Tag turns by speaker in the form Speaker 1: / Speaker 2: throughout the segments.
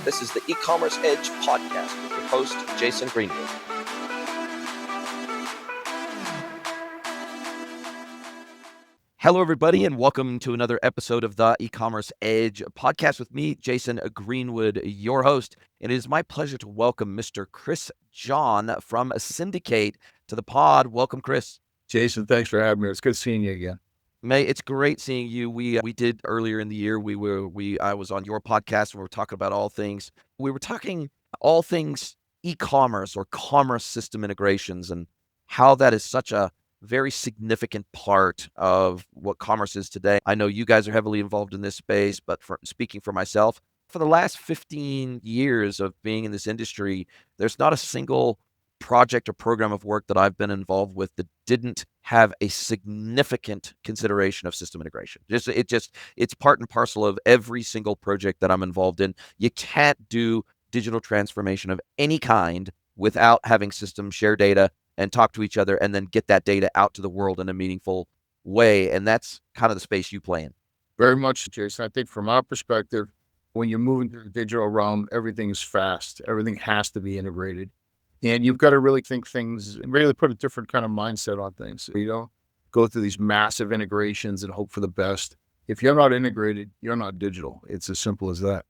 Speaker 1: This is the E-commerce Edge podcast with your host, Jason Greenwood. Hello, everybody, and welcome to another episode of the E-commerce Edge podcast with me, Jason Greenwood, your host. It is my pleasure to welcome Mr. Chris John from SYNDIC8 to the pod. Welcome, Chris.
Speaker 2: Jason, thanks for having me. It's good seeing you again.
Speaker 1: May, it's great seeing you. We did earlier in the year. I was on your podcast and we were talking about all things. We were talking all things e-commerce or commerce system integrations and how that is such a very significant part of what commerce is today. I know you guys are heavily involved in this space, but speaking for myself, for the last 15 years of being in this industry, there's not a single project or program of work that I've been involved with that didn't have a significant consideration of system integration. It's part and parcel of every single project that I'm involved in. You can't do digital transformation of any kind without having systems share data and talk to each other and then get that data out to the world in a meaningful way. And that's kind of the space you play in.
Speaker 2: Very much, Jason. I think from our perspective, when you're moving to the digital realm, everything is fast. Everything has to be integrated. And you've got to really think things and really put a different kind of mindset on things. You don't go through these massive integrations and hope for the best. If you're not integrated, you're not digital. It's as simple as that.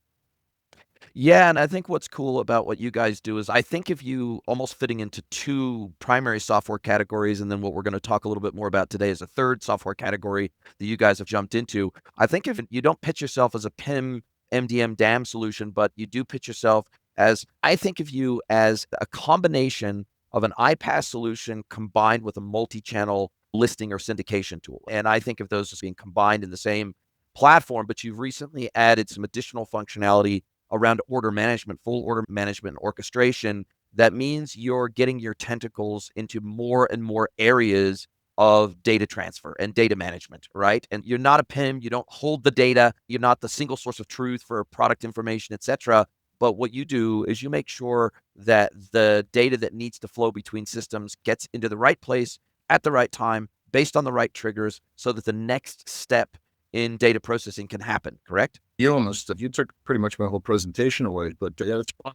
Speaker 1: Yeah, and I think what's cool about what you guys do is I think if you almost fitting into two primary software categories, and then what we're going to talk a little bit more about today is a third software category that you guys have jumped into. I think if you don't pitch yourself as a PIM, MDM, DAM solution, but you do pitch yourself as, I think of you as a combination of an iPaaS solution combined with a multi-channel listing or syndication tool. And I think of those as being combined in the same platform, but you've recently added some additional functionality around order management, full order management and orchestration. That means you're getting your tentacles into more and more areas of data transfer and data management, right? And you're not a PIM, you don't hold the data, you're not the single source of truth for product information, etc. But what you do is you make sure that the data that needs to flow between systems gets into the right place at the right time, based on the right triggers, so that the next step in data processing can happen, correct?
Speaker 2: You almost, you took pretty much my whole presentation away, but yeah, that's fine.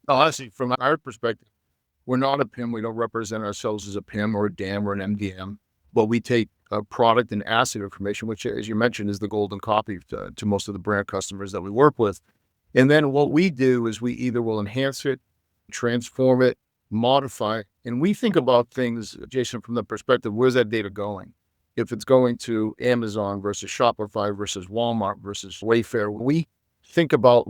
Speaker 2: Honestly, from our perspective, we're not a PIM. We don't represent ourselves as a PIM or a DAM or an MDM, but we take product and asset information, which, as you mentioned, is the golden copy to most of the brand customers that we work with. And then what we do is we either will enhance it, transform it, modify, and we think about things, Jason, from the perspective, where's that data going? If it's going to Amazon versus Shopify versus Walmart versus Wayfair, we think about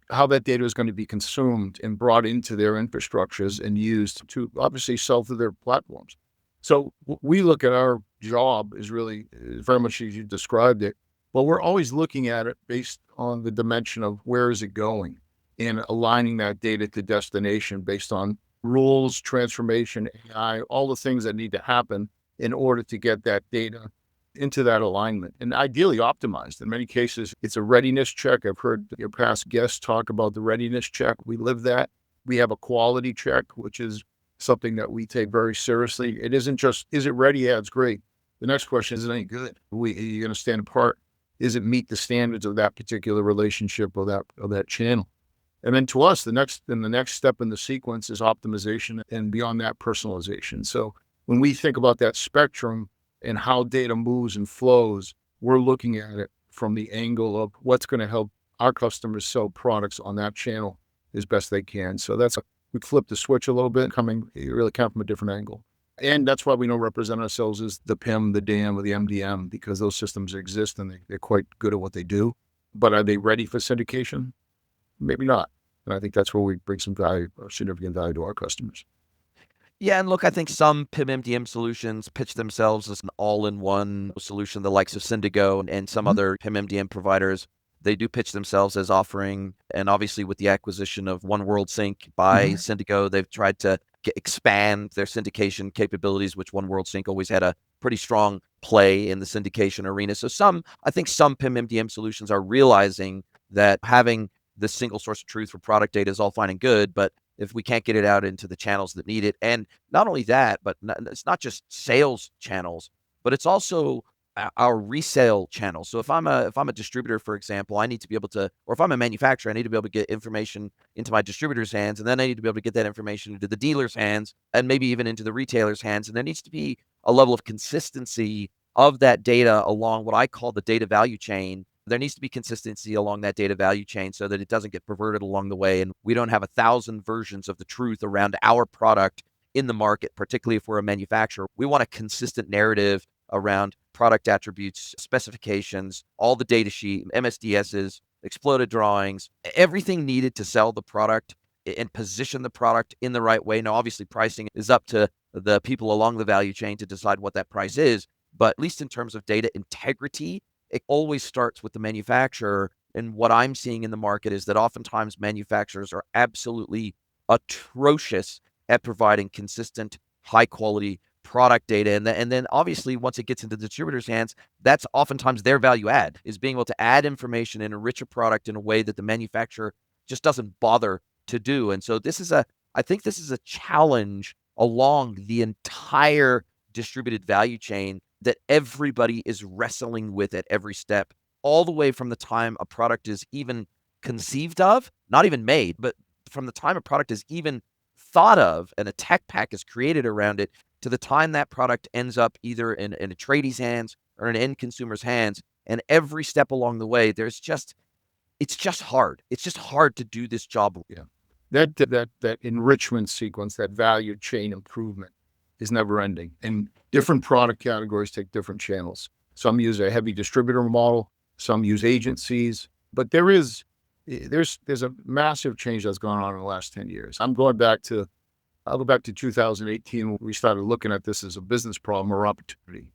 Speaker 2: how that data is going to be consumed and brought into their infrastructures and used to obviously sell through their platforms. So we look at our job is really very much as you described it, but we're always looking at it based on the dimension of where is it going and aligning that data to destination based on rules, transformation, AI, all the things that need to happen in order to get that data into that alignment and ideally optimized. In many cases, it's a readiness check. I've heard your past guests talk about the readiness check. We live that. We have a quality check, which is something that we take very seriously. It isn't just, is it ready? Yeah, it's great. The next question is it any good? Are you going to stand apart? Is it meet the standards of that particular relationship or that channel? And then to us, the next step in the sequence is optimization and beyond that, personalization. So when we think about that spectrum and how data moves and flows, we're looking at it from the angle of what's going to help our customers sell products on that channel as best they can. So we flip the switch a little bit, really come from a different angle. And that's why we don't represent ourselves as the PIM, the DAM, or the MDM, because those systems exist and they're quite good at what they do. But are they ready for syndication? Maybe not. And I think that's where we bring some value, or significant value to our customers.
Speaker 1: Yeah, and look, I think some PIM MDM solutions pitch themselves as an all-in-one solution, the likes of Syndigo and some other PIM MDM providers. They do pitch themselves as offering, and obviously with the acquisition of One World Sync by Syndigo, they've tried to expand their syndication capabilities, which One World Sync always had a pretty strong play in the syndication arena. So I think some PIM MDM solutions are realizing that having the single source of truth for product data is all fine and good, but if we can't get it out into the channels that need it, and not only that, but it's not just sales channels, but it's also our resale channel. So if I'm a distributor, for example, I need to be able to, or if I'm a manufacturer, I need to be able to get information into my distributor's hands, and then I need to be able to get that information into the dealer's hands, and maybe even into the retailer's hands. And there needs to be a level of consistency of that data along what I call the data value chain. There needs to be consistency along that data value chain so that it doesn't get perverted along the way, and we don't have 1,000 versions of the truth around our product in the market, particularly if we're a manufacturer. We want a consistent narrative around product attributes, specifications, all the data sheet, MSDSs, exploded drawings, everything needed to sell the product and position the product in the right way. Now, obviously, pricing is up to the people along the value chain to decide what that price is. But at least in terms of data integrity, it always starts with the manufacturer. And what I'm seeing in the market is that oftentimes manufacturers are absolutely atrocious at providing consistent, high quality product data. And then obviously once it gets into the distributor's hands, that's oftentimes their value add, is being able to add information and enrich a product in a way that the manufacturer just doesn't bother to do. And so I think this is a challenge along the entire distributed value chain that everybody is wrestling with at every step, all the way from the time a product is even conceived of, not even made, but from the time a product is even thought of and a tech pack is created around it to the time that product ends up either in a tradie's hands or in an end consumer's hands. And every step along the way, it's just hard. It's just hard to do this job.
Speaker 2: Yeah. That enrichment sequence, that value chain improvement is never ending. And different product categories take different channels. Some use a heavy distributor model, some use agencies, but there's a massive change that's gone on in the last 10 years. I'll go back to 2018 when we started looking at this as a business problem or opportunity.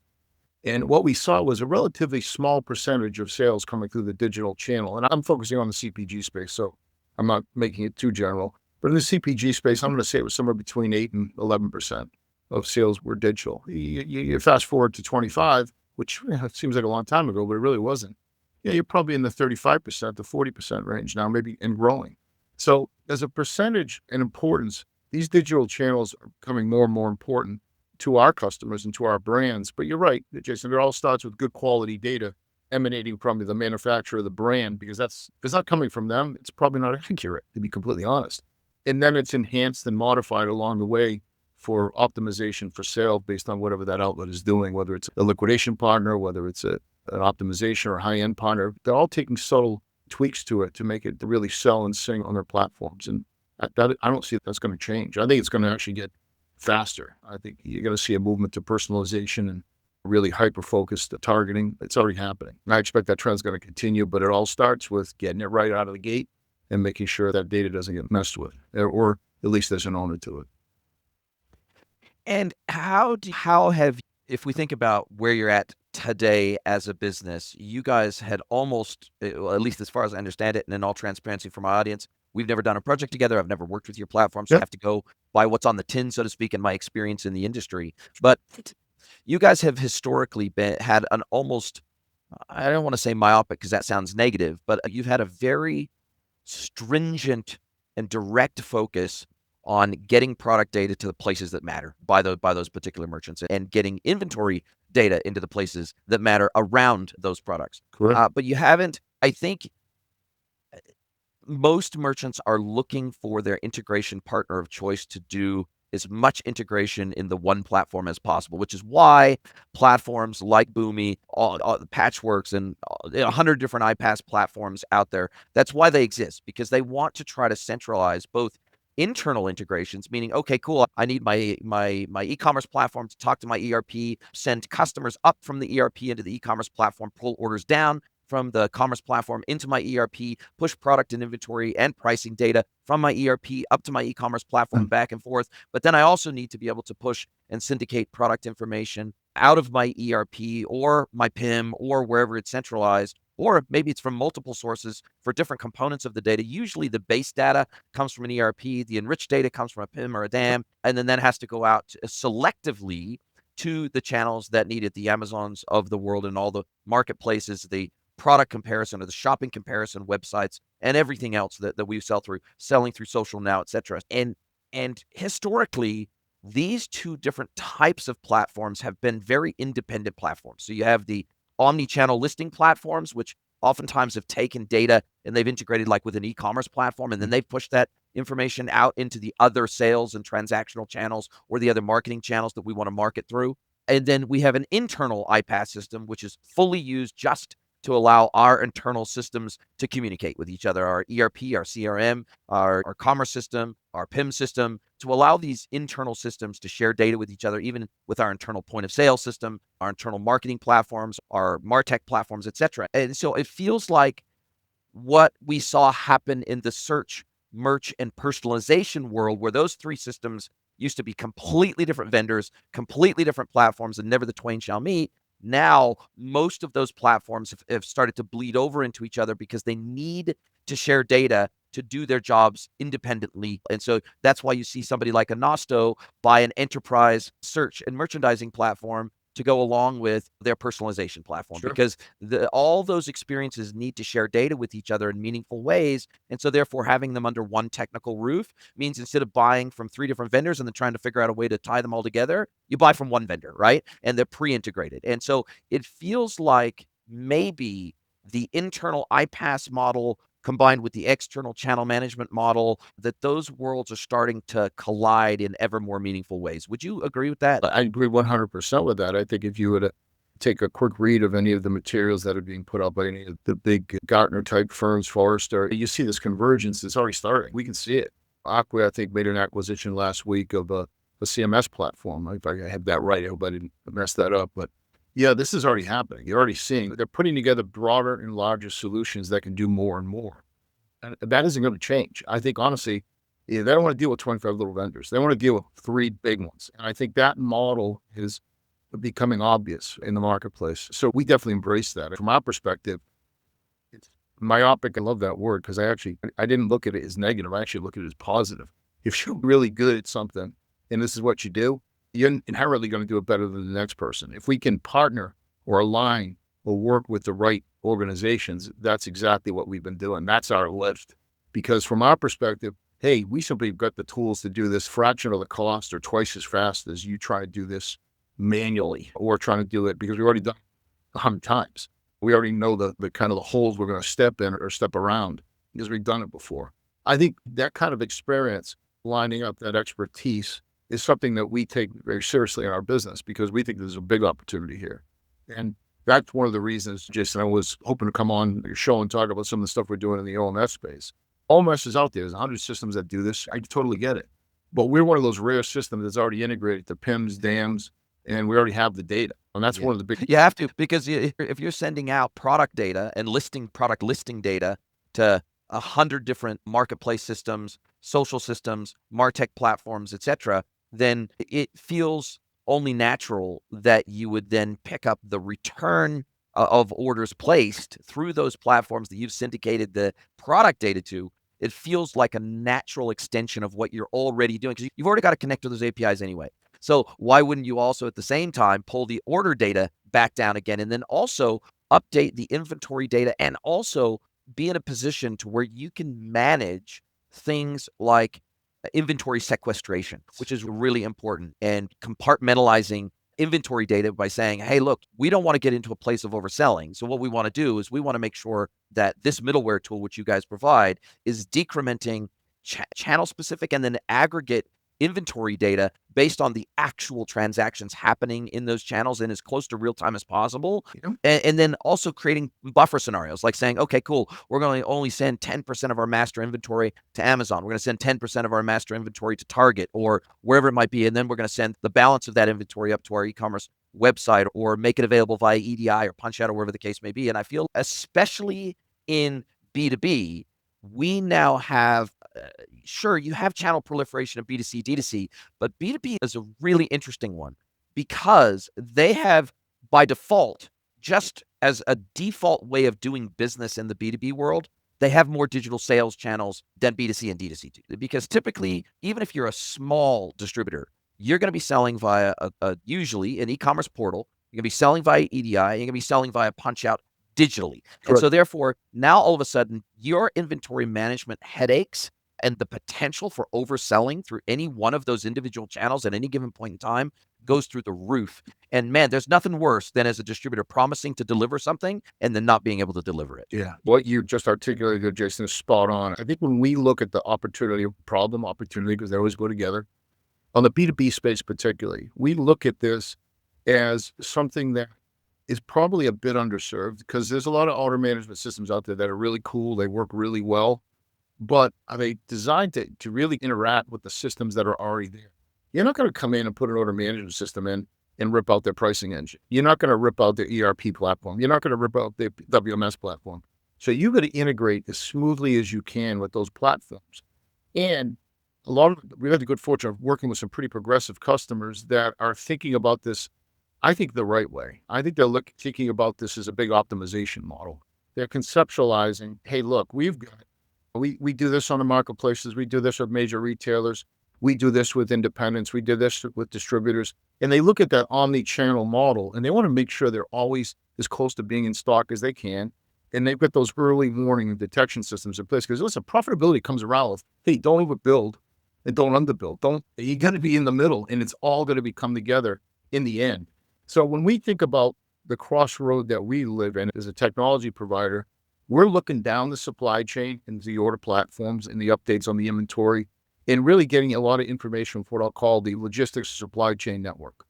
Speaker 2: And what we saw was a relatively small percentage of sales coming through the digital channel. And I'm focusing on the CPG space, so I'm not making it too general. But in the CPG space, I'm going to say it was somewhere between 8 and 11% of sales were digital. You fast forward to 25, which seems like a long time ago, but it really wasn't. Yeah, you're probably in the 35% to 40% range now, maybe, and growing. So as a percentage and importance, these digital channels are becoming more and more important to our customers and to our brands. But you're right, Jason, it all starts with good quality data emanating from the manufacturer, the brand, because if it's not coming from them, it's probably not accurate, to be completely honest. And then it's enhanced and modified along the way for optimization for sale based on whatever that outlet is doing, whether it's a liquidation partner, whether it's an optimization or high-end partner. They're all taking subtle tweaks to it to make it to really sell and sing on their platforms. And I don't see that's going to change. I think it's going to actually get faster. I think you're going to see a movement to personalization and really hyper-focused targeting. It's already happening. And I expect that trend's going to continue, but it all starts with getting it right out of the gate and making sure that data doesn't get messed with, or at least there's an owner to it.
Speaker 1: And how have, if we think about where you're at today as a business, you guys had almost, well, at least as far as I understand it, and in all transparency for my audience, we've never done a project together. I've never worked with your platform, so I
Speaker 2: Yep.
Speaker 1: have to go by what's on the tin, so to speak, in my experience in the industry. But you guys have historically had an almost, I don't want to say myopic because that sounds negative, but you've had a very stringent and direct focus on getting product data to the places that matter by those particular merchants, and getting inventory data into the places that matter around those products.
Speaker 2: Correct.
Speaker 1: But you haven't, I think most merchants are looking for their integration partner of choice to do as much integration in the one platform as possible, which is why platforms like Boomi, all the Patchworks, and 100 different iPaaS platforms out there, that's why they exist, because they want to try to centralize both internal integrations, meaning, okay, cool, I need my e-commerce platform to talk to my ERP, send customers up from the ERP into the e-commerce platform, pull orders down from the commerce platform into my ERP, push product and inventory and pricing data from my ERP up to my e-commerce platform, back and forth. But then I also need to be able to push and syndicate product information out of my ERP or my PIM or wherever it's centralized, or maybe it's from multiple sources for different components of the data. Usually the base data comes from an ERP, the enriched data comes from a PIM or a DAM, and then that has to go out selectively to the channels that need it, the Amazons of the world and all the marketplaces, the product comparison or the shopping comparison websites, and everything else that we selling through social now, etc. And historically, these two different types of platforms have been very independent platforms. So you have the omni-channel listing platforms, which oftentimes have taken data and they've integrated like with an e-commerce platform, and then they've pushed that information out into the other sales and transactional channels or the other marketing channels that we want to market through. And then we have an internal iPaaS system, which is fully used just to allow our internal systems to communicate with each other, our ERP, our CRM, our commerce system, our PIM system, to allow these internal systems to share data with each other, even with our internal point of sale system, our internal marketing platforms, our MarTech platforms, etc. And so it feels like what we saw happen in the search, merch, and personalization world, where those three systems used to be completely different vendors, completely different platforms, and never the twain shall meet. Now, most of those platforms have started to bleed over into each other because they need to share data to do their jobs independently. And so that's why you see somebody like a Nosto buy an enterprise search and merchandising platform to go along with their personalization platform,
Speaker 2: Sure.
Speaker 1: because all those experiences need to share data with each other in meaningful ways. And so therefore having them under one technical roof means instead of buying from three different vendors and then trying to figure out a way to tie them all together, you buy from one vendor, right? And they're pre-integrated. And so it feels like maybe the internal iPaaS model combined with the external channel management model, that those worlds are starting to collide in ever more meaningful ways. Would you agree with that?
Speaker 2: I agree 100% with that. I think if you were to take a quick read of any of the materials that are being put out by any of the big Gartner type firms, Forrester, you see this convergence that's already starting. We can see it. Aqua, I think, made an acquisition last week of a CMS platform. If I have that right, I hope I didn't mess that up. But yeah, this is already happening. You're already seeing they're putting together broader and larger solutions that can do more and more. And that isn't going to change. I think, honestly, yeah, they don't want to deal with 25 little vendors. They want to deal with three big ones. And I think that model is becoming obvious in the marketplace. So we definitely embrace that. From our perspective, it's myopic. I love that word because I didn't look at it as negative. I actually look at it as positive. If you're really good at something and this is what you do, you're inherently going to do it better than the next person. If we can partner or align or work with the right organizations, that's exactly what we've been doing. That's our lift. Because from our perspective, hey, we simply got the tools to do this fraction of the cost or twice as fast as you try to do this manually or trying to do it because we already done it 100 times. We already know the kind of the holes we're going to step in or step around because we've done it before. I think that kind of experience, lining up that expertise, is something that we take very seriously in our business because we think there's a big opportunity here. And that's one of the reasons, Jason, I was hoping to come on your show and talk about some of the stuff we're doing in the OMS space. OMS is out there. There's 100 systems that do this. I totally get it. But we're one of those rare systems that's already integrated to PIMS, DAMs, and we already have the data. And that's one of the big...
Speaker 1: You have to, because if you're sending out product data and product listing data to 100 different marketplace systems, social systems, MarTech platforms, etc., then it feels only natural that you would then pick up the return of orders placed through those platforms that you've syndicated the product data to. It feels like a natural extension of what you're already doing because you've already got to connect to those APIs anyway. So why wouldn't you also at the same time pull the order data back down again and then also update the inventory data and also be in a position to where you can manage things like inventory sequestration, which is really important, and compartmentalizing inventory data by saying, hey, look, we don't want to get into a place of overselling. So what we want to do is we want to make sure that this middleware tool, which you guys provide, is decrementing channel specific and then aggregate inventory data based on the actual transactions happening in those channels in as close to real time as possible. And then also creating buffer scenarios like saying, okay, cool, we're going to only send 10% of our master inventory to Amazon. We're going to send 10% of our master inventory to Target or wherever it might be. And then we're going to send the balance of that inventory up to our e-commerce website or make it available via EDI or punch out or wherever the case may be. And I feel especially in B2B, we now have, sure, you have channel proliferation of B2C, D2C, but B2B is a really interesting one because they have, by default, just as a default way of doing business in the B2B world, they have more digital sales channels than B2C and D2C do. Because typically, even if you're a small distributor, you're going to be selling via usually an e-commerce portal. You're going to be selling via EDI. You're going to be selling via punch out digitally. And so therefore, now all of a sudden, your inventory management headaches and the potential for overselling through any one of those individual channels at any given point in time goes through the roof. And man, there's nothing worse than as a distributor promising to deliver something and then not being able to deliver it.
Speaker 2: Yeah. What you just articulated, Jason, is spot on. I think when we look at the opportunity, problem, opportunity, because they always go together, on the B2B space particularly, we look at this as something that is probably a bit underserved because there's a lot of order management systems out there that are really cool. They work really well, but are they designed to really interact with the systems that are already there? You're not going to come in and put an order management system in and rip out their pricing engine. You're not going to rip out the ERP platform. You're not going to rip out the WMS platform. So you've got to integrate as smoothly as you can with those platforms. And we had the good fortune of working with some pretty progressive customers that are thinking about this, I think, the right way. I think they're thinking about this as a big optimization model. They're conceptualizing, hey, look, we do this on the marketplaces. We do this with major retailers. We do this with independents. We do this with distributors. And they look at that omni-channel model and they want to make sure they're always as close to being in stock as they can. And they've got those early warning and detection systems in place. Because listen, profitability comes around with, hey, don't overbuild and don't underbuild. You got to be in the middle, and it's all going to come together in the end. So when we think about the crossroad that we live in as a technology provider, we're looking down the supply chain and the order platforms and the updates on the inventory and really getting a lot of information from what I'll call the logistics supply chain network.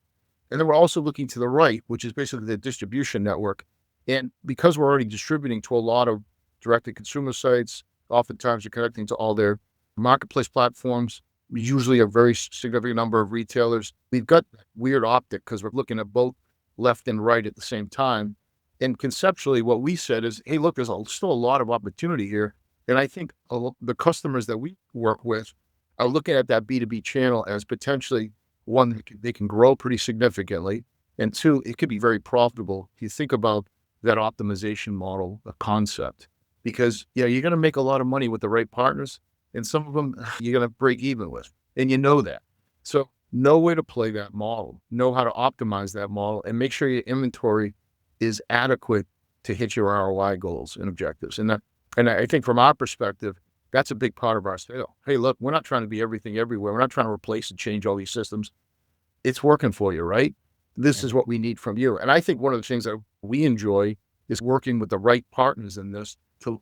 Speaker 2: And then we're also looking to the right, which is basically the distribution network. And because we're already distributing to a lot of direct-to-consumer sites, oftentimes you're connecting to all their marketplace platforms, usually a very significant number of retailers. We've got that weird optic because we're looking at both left and right at the same time. And conceptually, what we said is, hey, look, there's still a lot of opportunity here. And I think the customers that we work with are looking at that B2B channel as potentially one that they can grow pretty significantly. And two, it could be very profitable if you think about that optimization model, a concept, because you're going to make a lot of money with the right partners. And some of them you're going to break even with, and you know that. So know where to play that model, know how to optimize that model, and make sure your inventory is adequate to hit your ROI goals and objectives. And I think from our perspective, that's a big part of our sale. Hey, look, we're not trying to be everything everywhere. We're not trying to replace and change all these systems. It's working for you, right? This is what we need from you. And I think one of the things that we enjoy is working with the right partners in this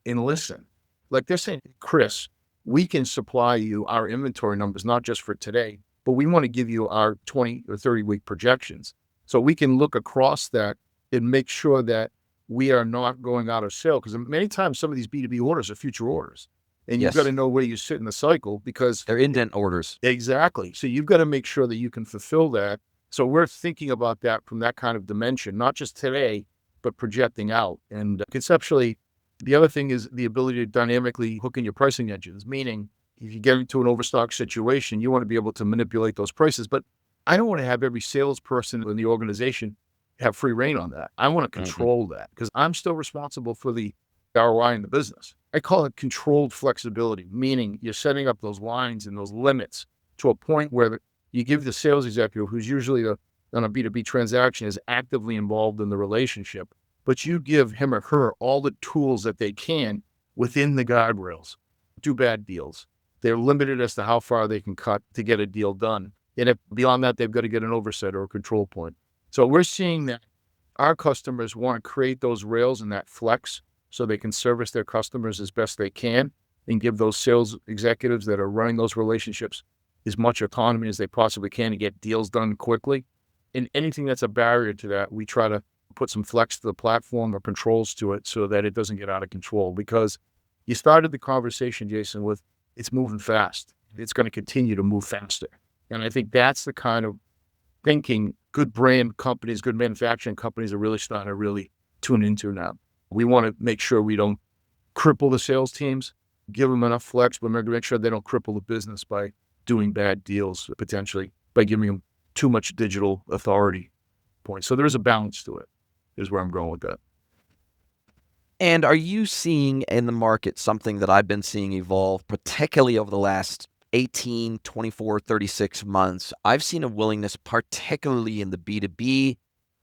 Speaker 2: and listen. Like they're saying, Chris, we can supply you our inventory numbers, not just for today, but we want to give you our 20 or 30 week projections. So we can look across that and make sure that we are not going out of sale. Because many times some of these B2B orders are future orders. And you've got to know where you sit in the cycle because
Speaker 1: they're indent orders.
Speaker 2: Exactly. So you've got to make sure that you can fulfill that. So we're thinking about that from that kind of dimension, not just today, but projecting out. And conceptually, the other thing is the ability to dynamically hook in your pricing engines, meaning if you get into an overstock situation, you want to be able to manipulate those prices. But I don't want to have every salesperson in the organization have free reign on that. I want to control that because I'm still responsible for the ROI in the business. I call it controlled flexibility, meaning you're setting up those lines and those limits to a point where you give the sales executive, who's usually on a B2B transaction, is actively involved in the relationship, but you give him or her all the tools that they can within the guardrails. Do bad deals. They're limited as to how far they can cut to get a deal done. And if beyond that, they've got to get an oversight or a control point. So we're seeing that our customers want to create those rails and that flex so they can service their customers as best they can and give those sales executives that are running those relationships as much autonomy as they possibly can to get deals done quickly. And anything that's a barrier to that, we try to put some flex to the platform or controls to it so that it doesn't get out of control. Because you started the conversation, Jason, with it's moving fast. It's going to continue to move faster. And I think that's the kind of thinking good brand companies, good manufacturing companies are really starting to really tune into now. We want to make sure we don't cripple the sales teams, give them enough flex, but make sure they don't cripple the business by doing bad deals, potentially by giving them too much digital authority points. So there's a balance to it, is where I'm going with that.
Speaker 1: And are you seeing in the market something that I've been seeing evolve, particularly over the last 18, 24, 36 months? I've seen a willingness, particularly in the B2B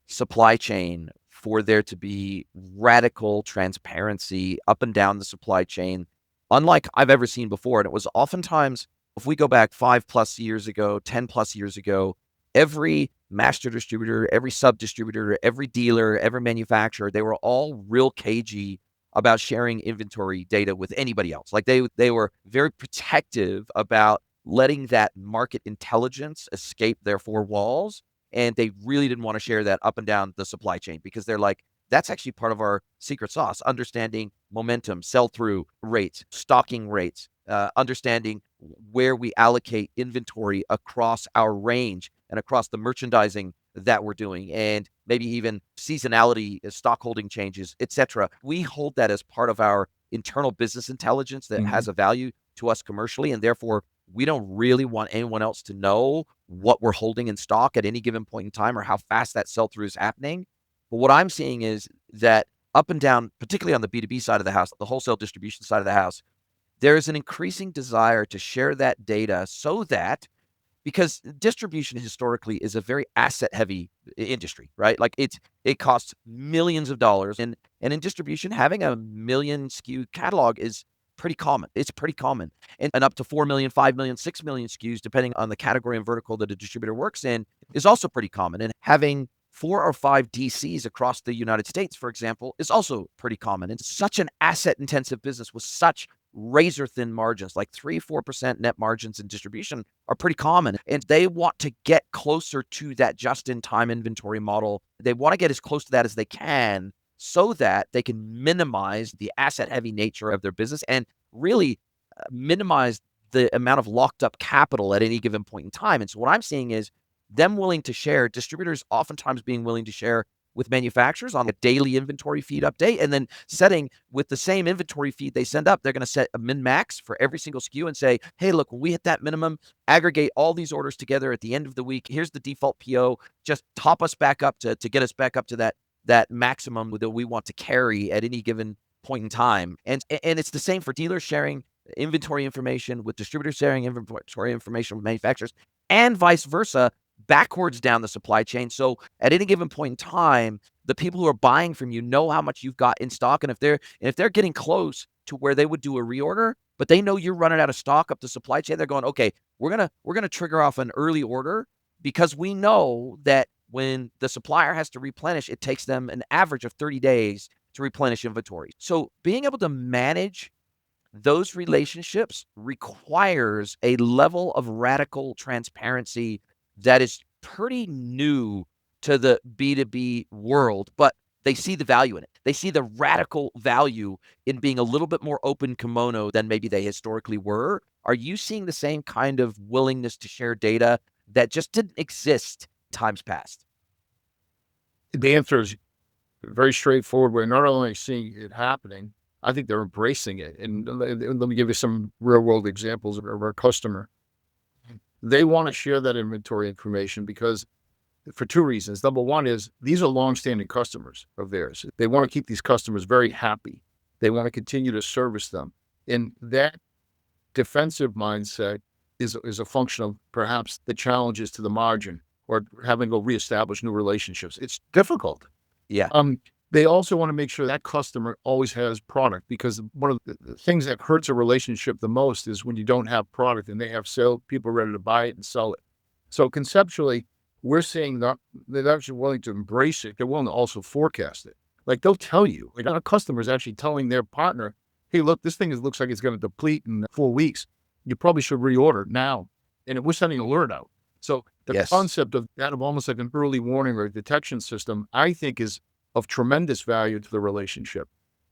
Speaker 1: supply chain, for there to be radical transparency up and down the supply chain unlike I've ever seen before. And it was oftentimes, if we go back 5+ years ago, 10+ years ago, every master distributor, every sub distributor, every dealer, every manufacturer, they were all real cagey about sharing inventory data with anybody else. Like they were very protective about letting that market intelligence escape their four walls. And they really didn't want to share that up and down the supply chain, because they're like, that's actually part of our secret sauce, understanding momentum, sell-through rates, stocking rates, understanding where we allocate inventory across our range and across the merchandising that we're doing, and maybe even seasonality, stock holding changes, etc. We hold that as part of our internal business intelligence that
Speaker 2: Mhm.
Speaker 1: has a value to us commercially, and therefore we don't really want anyone else to know what we're holding in stock at any given point in time or how fast that sell-through is happening. But what I'm seeing is that up and down, particularly on the B2B side of the house, the wholesale distribution side of the house, there is an increasing desire to share that data, so that, because distribution historically is a very asset heavy industry, right? Like it costs millions of dollars, and in distribution, having a million SKU catalog is pretty common. It's pretty common. And up to 4 million, 5 million, 6 million SKUs, depending on the category and vertical that a distributor works in, is also pretty common. And having 4 or 5 DCs across the United States, for example, is also pretty common. And such an asset intensive business with such razor thin margins, like 3-4% net margins in distribution, are pretty common. And they want to get closer to that just in time inventory model. They want to get as close to that as they can, so that they can minimize the asset heavy nature of their business and really minimize the amount of locked up capital at any given point in time. And so what I'm seeing is them willing to share, distributors oftentimes being willing to share with manufacturers on a daily inventory feed update, and then setting with the same inventory feed they send up, they're going to set a min max for every single SKU and say, hey, look, when we hit that minimum, aggregate all these orders together at the end of the week. Here's the default PO. Just top us back up to get us back up to that maximum that we want to carry at any given point in time. And it's the same for dealers sharing inventory information with distributors, sharing inventory information with manufacturers, and vice versa, backwards down the supply chain. So at any given point in time, the people who are buying from you know how much you've got in stock, and if they're getting close to where they would do a reorder, but they know you're running out of stock up the supply chain, they're going, okay, we're gonna trigger off an early order, because we know that when the supplier has to replenish, it takes them an average of 30 days to replenish inventory. So being able to manage those relationships requires a level of radical transparency that is pretty new to the B2B world, but they see the value in it. They see the radical value in being a little bit more open kimono than maybe they historically were. Are you seeing the same kind of willingness to share data that just didn't exist times past?
Speaker 2: The answer is very straightforward. We're not only seeing it happening, I think they're embracing it. And let me give you some real world examples of our customer. They want to share that inventory information because for two reasons. Number one is these are longstanding customers of theirs. They want to keep these customers very happy. They want to continue to service them. And that defensive mindset is a function of perhaps the challenges to the margin or having to reestablish new relationships. It's difficult.
Speaker 1: Yeah.
Speaker 2: Um, they also want to make sure that customer always has product, because one of the things that hurts a relationship the most is when you don't have product and they have sale people ready to buy it and sell it. So conceptually, we're seeing that they're actually willing to embrace it. They're willing to also forecast it. Like they'll tell you, like our customers actually telling their partner, "Hey, look, this thing looks like it's going to deplete in 4 weeks. You probably should reorder now." And we're sending an alert out. So the
Speaker 1: Yes.
Speaker 2: concept of that, of almost like an early warning or detection system, I think is of tremendous value to the relationship,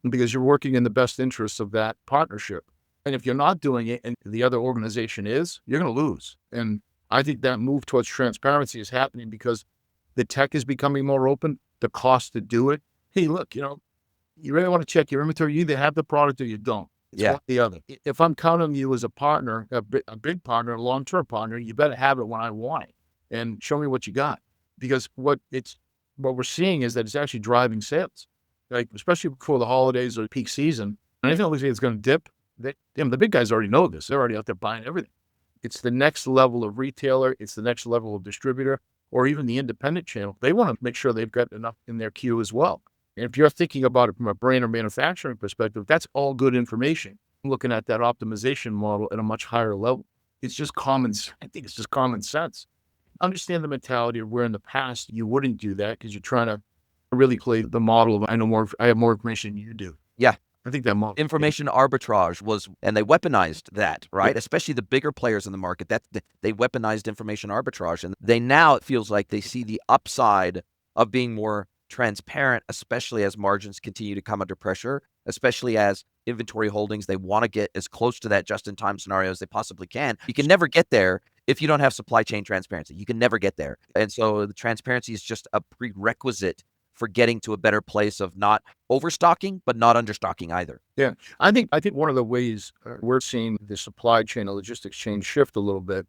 Speaker 2: because you're working in the best interests of that partnership. And if you're not doing it and the other organization is, you're going to lose. And I think that move towards transparency is happening because the tech is becoming more open, the cost to do it. Hey, look, you really want to check your inventory. You either have the product or you don't. It's one
Speaker 1: Yeah.
Speaker 2: or the other. If I'm counting you as a partner, a big partner, a long-term partner, you better have it when I want it and show me what you got. Because what we're seeing is that it's actually driving sales, like especially before the holidays or peak season. And anything looks like it's going to dip. The big guys already know this. They're already out there buying everything. It's the next level of retailer. It's the next level of distributor, or even the independent channel. They want to make sure they've got enough in their queue as well. And if you're thinking about it from a brand or manufacturing perspective, that's all good information. looking at that optimization model at a much higher level. It's just I think it's just common sense. Understand the mentality of where in the past you wouldn't do that because you're trying to really play the model of I have more information than you do.
Speaker 1: Yeah.
Speaker 2: I think that model.
Speaker 1: Information arbitrage was, and they weaponized that,
Speaker 2: Yeah.
Speaker 1: right? Especially the bigger players in the market. They weaponized information arbitrage, and they now it feels like they see the upside of being more transparent, especially as margins continue to come under pressure, especially as inventory holdings they want to get as close to that just-in-time scenario as they possibly can. You can never get there if you don't have supply chain transparency. You can never get there, and so the transparency is just a prerequisite for getting to a better place of not overstocking, but not understocking either.
Speaker 2: Yeah. I think one of the ways we're seeing the supply chain and logistics chain shift a little bit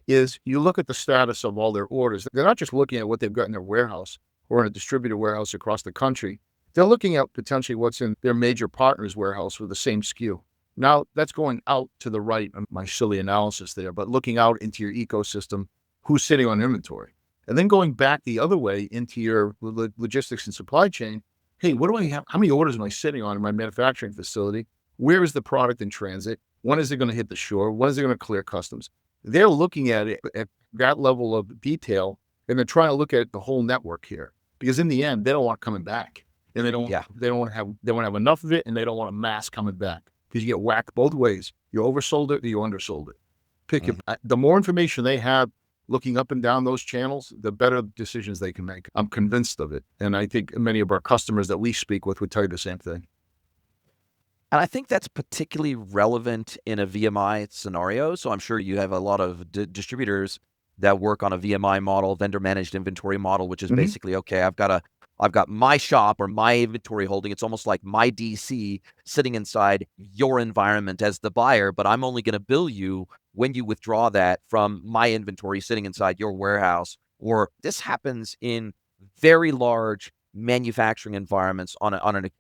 Speaker 2: is you look at the status of all their orders. They're not just looking at what they've got in their warehouse or in a distributor warehouse across the country. They're looking at potentially what's in their major partner's warehouse with the same SKU. Now that's going out to the right, my silly analysis there, but looking out into your ecosystem, who's sitting on inventory? And then going back the other way into your logistics and supply chain. Hey, what do I have? How many orders am I sitting on in my manufacturing facility? Where is the product in transit? When is it going to hit the shore? When is it going to clear customs? They're looking at it at that level of detail, and they're trying to look at the whole network here. Because in the end, they don't want coming back, and
Speaker 1: Yeah.
Speaker 2: they don't want to have enough of it, and they don't want a mass coming back because you get whacked both ways. You oversold it, or you undersold it. The more information they have looking up and down those channels, the better decisions they can make. I'm convinced of it. And I think many of our customers that we speak with would tell you the same thing.
Speaker 1: And I think that's particularly relevant in a VMI scenario. So I'm sure you have a lot of distributors that work on a VMI model, vendor managed inventory model, which is
Speaker 2: Mhm.
Speaker 1: basically, okay, I've got my shop or my inventory holding. It's almost like my DC sitting inside your environment as the buyer, but I'm only going to bill you when you withdraw that from my inventory sitting inside your warehouse. Or this happens in very large manufacturing environments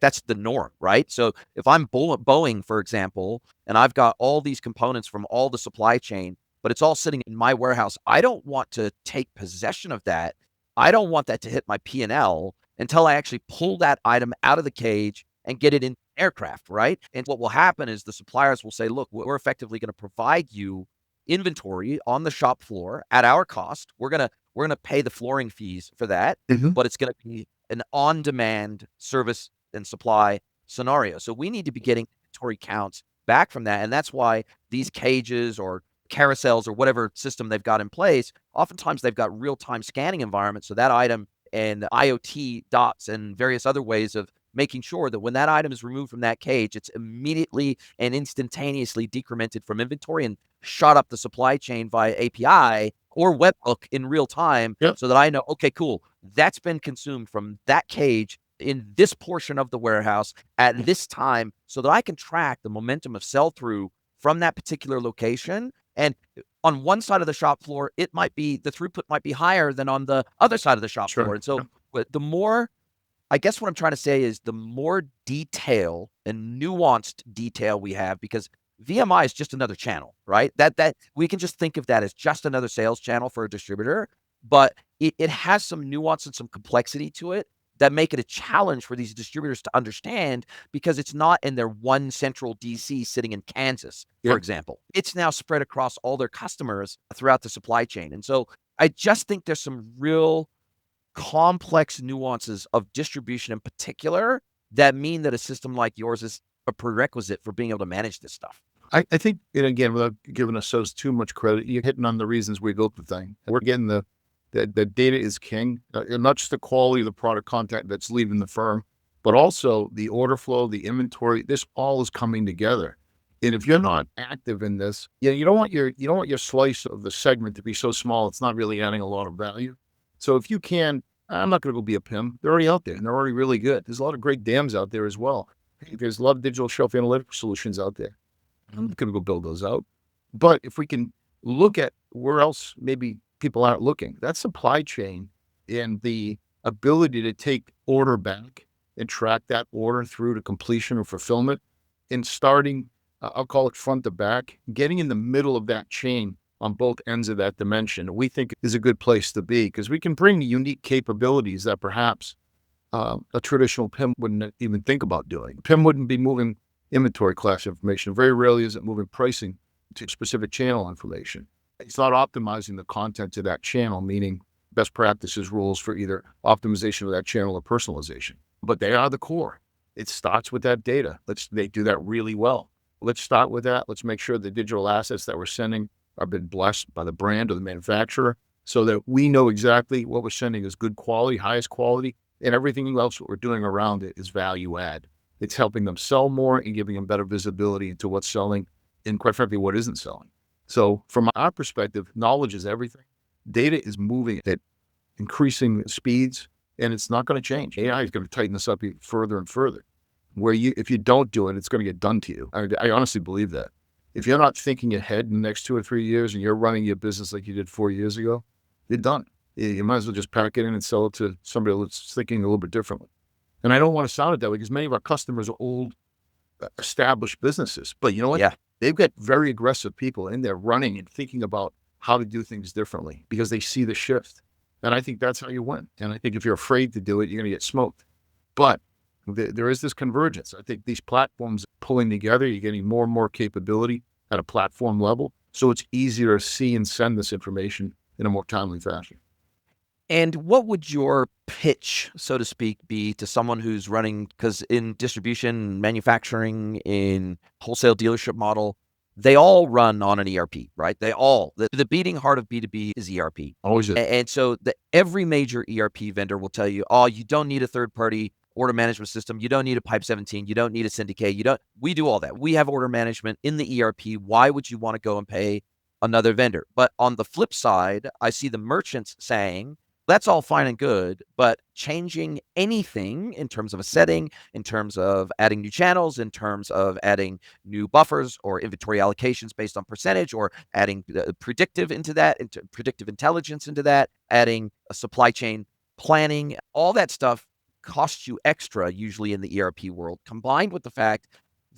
Speaker 1: that's the norm, right? So if I'm Boeing, for example, and I've got all these components from all the supply chain, but it's all sitting in my warehouse, I don't want to take possession of that. I don't want that to hit my P&L until I actually pull that item out of the cage and get it in aircraft, right? And what will happen is the suppliers will say, look, we're effectively going to provide you inventory on the shop floor at our cost. We're going to pay the flooring fees for that,
Speaker 2: Mhm.
Speaker 1: but it's going to be an on-demand service and supply scenario. So we need to be getting inventory counts back from that. And that's why these cages or carousels or whatever system they've got in place, oftentimes they've got real-time scanning environments. So that item and IoT dots and various other ways of making sure that when that item is removed from that cage, it's immediately and instantaneously decremented from inventory and shot up the supply chain via API or webhook in real time
Speaker 2: Yep.
Speaker 1: so that I know, okay, cool, that's been consumed from that cage in this portion of the warehouse at this time so that I can track the momentum of sell through from that particular location. And on one side of the shop floor, it might be the throughput might be higher than on the other side of the shop
Speaker 2: Sure.
Speaker 1: floor. And so
Speaker 2: Yep.
Speaker 1: the more, I guess what I'm trying to say is the more detail and nuanced detail we have, because VMI is just another channel, right? That we can just think of that as just another sales channel for a distributor, but it has some nuance and some complexity to it that make it a challenge for these distributors to understand because it's not in their one central DC sitting in Kansas, for
Speaker 2: Yep.
Speaker 1: example. It's now spread across all their customers throughout the supply chain. And so I just think there's some real complex nuances of distribution in particular that mean that a system like yours is a prerequisite for being able to manage this stuff.
Speaker 2: I think, and again, without giving ourselves too much credit, you're hitting on the reasons we built the thing. We're getting the data is king, and not just the quality of the product content that's leaving the firm, but also the order flow, the inventory. This all is coming together. And if you're not active in this, you don't want your slice of the segment to be so small it's not really adding a lot of value. So if you can, I'm not going to go be a PIM. They're already out there, and they're already really good. There's a lot of great dams out there as well. There's a lot of digital shelf analytical solutions out there. I'm not going to go build those out. But if we can look at where else maybe people aren't looking, that supply chain and the ability to take order back and track that order through to completion or fulfillment and starting, I'll call it front to back, getting in the middle of that chain on both ends of that dimension, we think is a good place to be because we can bring unique capabilities that perhaps a traditional PIM wouldn't even think about doing. PIM wouldn't be moving inventory class information. Very rarely is it moving pricing to specific channel information. It's not optimizing the content to that channel, meaning best practices rules for either optimization of that channel or personalization. But they are the core. It starts with that data. They do that really well. Let's start with that. Let's make sure the digital assets that we're sending are been blessed by the brand or the manufacturer so that we know exactly what we're sending is good quality, highest quality, and everything else what we're doing around it is value add. It's helping them sell more and giving them better visibility into what's selling and, quite frankly, what isn't selling. So from our perspective, knowledge is everything. Data is moving at increasing speeds, and it's not going to change. AI is going to tighten this up even further and further. If you don't do it, it's going to get done to you. I honestly believe that. If you're not thinking ahead in the next 2 or 3 years and you're running your business like you did 4 years ago, you're done. You might as well just pack it in and sell it to somebody that's thinking a little bit differently. And I don't want to sound it that way because many of our customers are old, established businesses. But you know what?
Speaker 1: Yeah.
Speaker 2: They've got very aggressive people in there running and thinking about how to do things differently because they see the shift. And I think that's how you win. And I think if you're afraid to do it, you're going to get smoked. But there is this convergence. I think these platforms pulling together, you're getting more and more capability at a platform level. So it's easier to see and send this information in a more timely fashion.
Speaker 1: And what would your pitch, so to speak, be to someone who's running, because in distribution, manufacturing, in wholesale dealership model, they all run on an ERP, right? The beating heart of B2B is ERP.
Speaker 2: Always is.
Speaker 1: And so every major ERP vendor will tell you, oh, you don't need a third party order management system. You don't need a Pipe 17. You don't need a SYNDIC8. We do all that. We have order management in the ERP. Why would you want to go and pay another vendor? But on the flip side, I see the merchants saying, that's all fine and good, but changing anything in terms of a setting, in terms of adding new channels, in terms of adding new buffers or inventory allocations based on percentage, or adding predictive into that, into predictive intelligence into that, adding a supply chain planning, all that stuff costs you extra usually in the ERP world, combined with the fact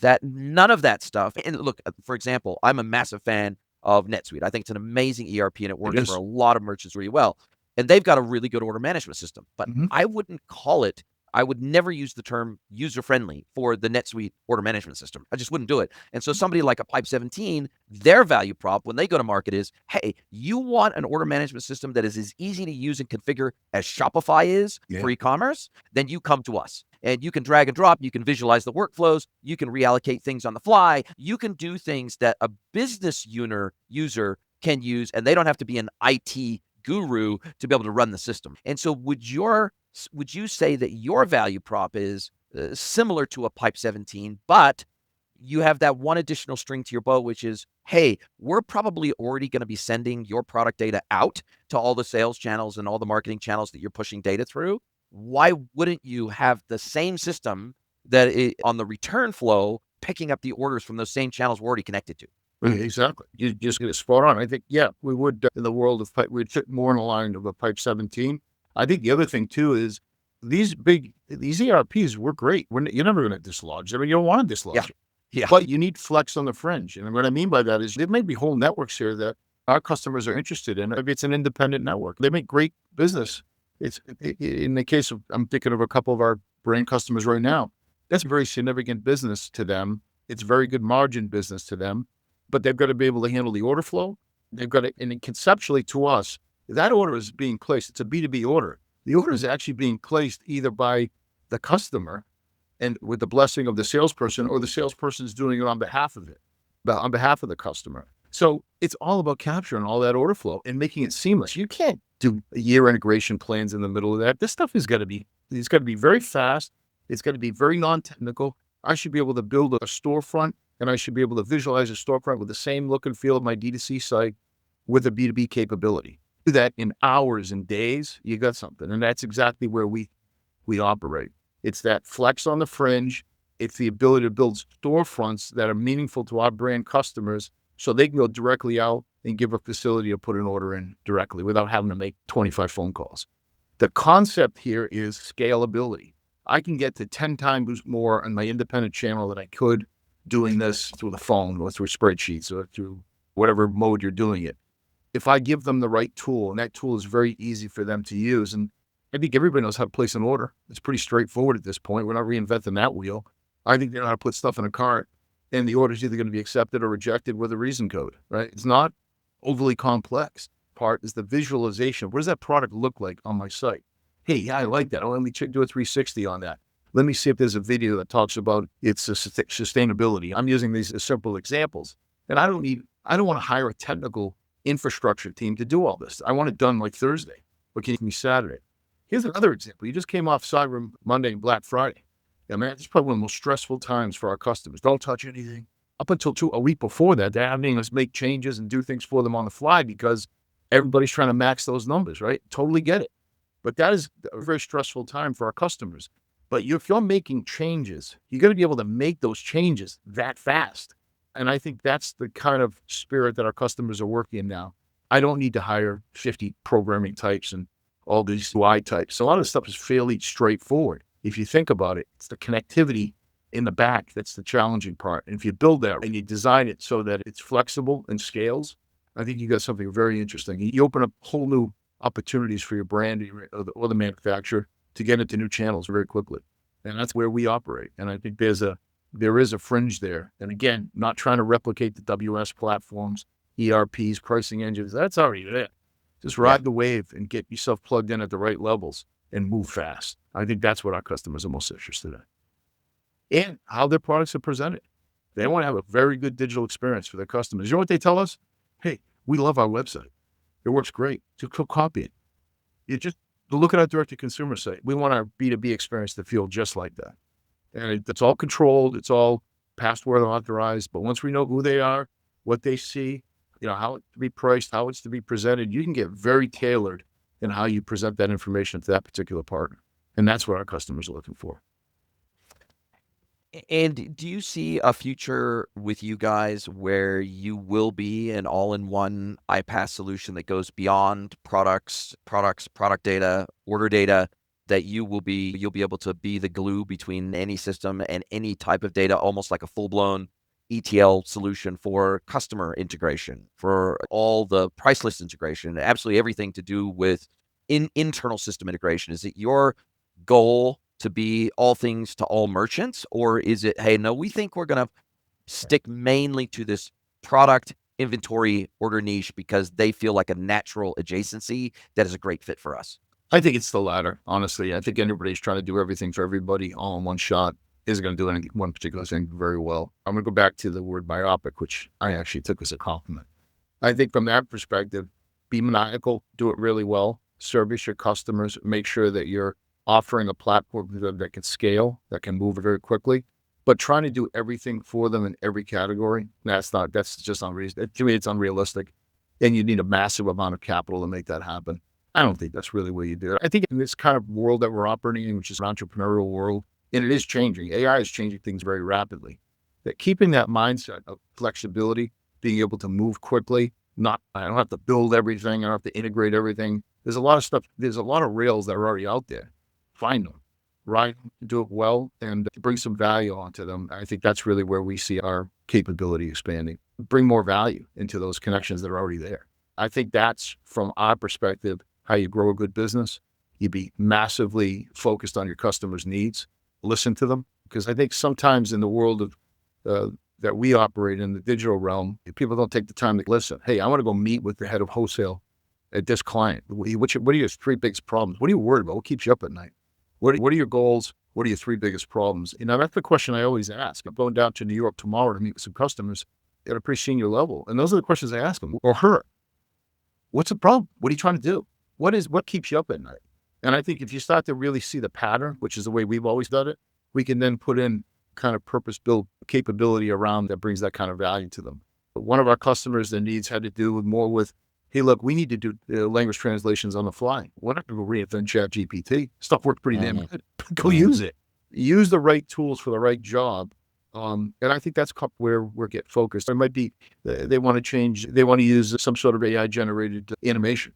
Speaker 1: that none of that stuff, and look, for example, I'm a massive fan of NetSuite. I think it's an amazing ERP and it works for a lot of merchants really well. And they've got a really good order management system, but I wouldn't call it, I would never use the term user-friendly for the NetSuite order management system. I just wouldn't do it. And so somebody like a Pipe 17, their value prop when they go to market is, hey, you want an order management system that is as easy to use and configure as Shopify is for e-commerce, then you come to us. And you can drag and drop, you can visualize the workflows, you can reallocate things on the fly, you can do things that a business user can use, and they don't have to be an IT guru to be able to run the system. And so would you say that your value prop is similar to a Pipe 17, but you have that one additional string to your bow, which is, hey, we're probably already going to be sending your product data out to all the sales channels and all the marketing channels that you're pushing data through. Why wouldn't you have the same system that on the return flow, picking up the orders from those same channels we're already connected to?
Speaker 2: Exactly. You just get it spot on. I think, yeah, we would, in the world of pipe, we'd fit more in the line of a Pipe 17. I think the other thing too is these ERPs were great. You're never going to dislodge them. You don't want to dislodge them.
Speaker 1: Yeah.
Speaker 2: But you need flex on the fringe. And what I mean by that is there may be whole networks here that our customers are interested in. Maybe it's an independent network. They make great business. It's in the case of, I'm thinking of a couple of our brand customers right now. That's very significant business to them. It's very good margin business to them. But they've got to be able to handle the order flow. They've got to, and conceptually to us, that order is being placed. It's a B2B order. The order is actually being placed either by the customer and with the blessing of the salesperson, or the salesperson is doing it on behalf of the customer. So it's all about capturing all that order flow and making it seamless. You can't do year integration plans in the middle of that. This stuff it's got to be very fast. It's got to be very non-technical. I should be able to build a storefront, and I should be able to visualize a storefront with the same look and feel of my D2C site with a B2B capability. Do that in hours and days, you got something. And that's exactly where we operate. It's that flex on the fringe. It's the ability to build storefronts that are meaningful to our brand customers so they can go directly out and give a facility to put an order in directly without having to make 25 phone calls. The concept here is scalability. I can get to 10 times more on my independent channel than I could doing this through the phone or through spreadsheets or through whatever mode you're doing it. If I give them the right tool, and that tool is very easy for them to use, and I think everybody knows how to place an order. It's pretty straightforward at this point. We're not reinventing that wheel. I think they know how to put stuff in a cart, and the order is either going to be accepted or rejected with a reason code, right? It's not overly complex. Part is the visualization. What does that product look like on my site? Hey, yeah, I like that. Oh, let me do a 360 on that. Let me see if there's a video that talks about its sustainability. I'm using these as simple examples. And I don't want to hire a technical infrastructure team to do all this. I want it done like Thursday. What can you give me Saturday? Here's another example. You just came off Cyber Monday and Black Friday. Yeah, man, it's probably one of the most stressful times for our customers. Don't touch anything. Up until a week before that, they're having us make changes and do things for them on the fly because everybody's trying to max those numbers, right? Totally get it. But that is a very stressful time for our customers. But if you're making changes, you got to be able to make those changes that fast. And I think that's the kind of spirit that our customers are working in now. I don't need to hire 50 programming types and all these UI types. A lot of stuff is fairly straightforward. If you think about it, it's the connectivity in the back that's the challenging part. And if you build that and you design it so that it's flexible and scales, I think you got something very interesting. You open up whole new opportunities for your brand or the manufacturer to get into new channels very quickly. And that's where we operate. And I think there is a fringe there. And again, not trying to replicate the WS platforms, ERPs, pricing engines. That's already there. Just ride the wave and get yourself plugged in at the right levels and move fast. I think that's what our customers are most interested in. And how their products are presented. They want to have a very good digital experience for their customers. You know what they tell us? Hey, we love our website. It works great. Just go copy it. You just look at our direct-to-consumer site. We want our B2B experience to feel just like that. And it's all controlled. It's all password authorized. But once we know who they are, what they see, how it's to be priced, how it's to be presented, you can get very tailored in how you present that information to that particular partner. And that's what our customers are looking for.
Speaker 1: And do you see a future with you guys where you will be an all-in-one iPaaS solution that goes beyond product data, order data, that you'll be able to be the glue between any system and any type of data, almost like a full-blown ETL solution for customer integration, for all the price list integration, absolutely everything to do with internal system integration? Is it your goal to be all things to all merchants, or is it, hey, no, we think we're going to stick mainly to this product inventory order niche because they feel like a natural adjacency that is a great fit for us?
Speaker 2: I think it's the latter, honestly. I think anybody's trying to do everything for everybody all in one shot isn't going to do any one particular thing very well. I'm going to go back to the word myopic, which I actually took as a compliment. I think from that perspective, be maniacal, do it really well, service your customers, make sure that you're offering a platform that can scale, that can move very quickly, but trying to do everything for them in every category, that's just unreasonable. To me, it's unrealistic. And you need a massive amount of capital to make that happen. I don't think that's really where you do it. I think in this kind of world that we're operating in, which is an entrepreneurial world, and it is changing, AI is changing things very rapidly, that keeping that mindset of flexibility, being able to move quickly, I don't have to build everything, I don't have to integrate everything. There's a lot of stuff, there's a lot of rails that are already out there. Find them, ride them, do it well, and bring some value onto them. I think that's really where we see our capability expanding. Bring more value into those connections that are already there. I think that's, from our perspective, how you grow a good business. You be massively focused on your customers' needs, listen to them. Because I think sometimes in the world of that we operate in the digital realm, people don't take the time to listen. Hey, I want to go meet with the head of wholesale at this client. What are your three biggest problems? What are you worried about? What keeps you up at night? What are your goals? What are your three biggest problems? That's the question I always ask. I'm going down to New York tomorrow to meet with some customers at a pretty senior level. And those are the questions I ask them, or her. What's the problem? What are you trying to do? What keeps you up at night? And I think if you start to really see the pattern, which is the way we've always done it, we can then put in kind of purpose-built capability around that brings that kind of value to them. But one of our customers, their needs had to do more with, hey, look, we need to do language translations on the fly. We're not going to reinvent ChatGPT. Stuff works pretty damn good. Go use it. Use the right tools for the right job. And I think that's where we're getting focused. It might be they want to use some sort of AI-generated animation.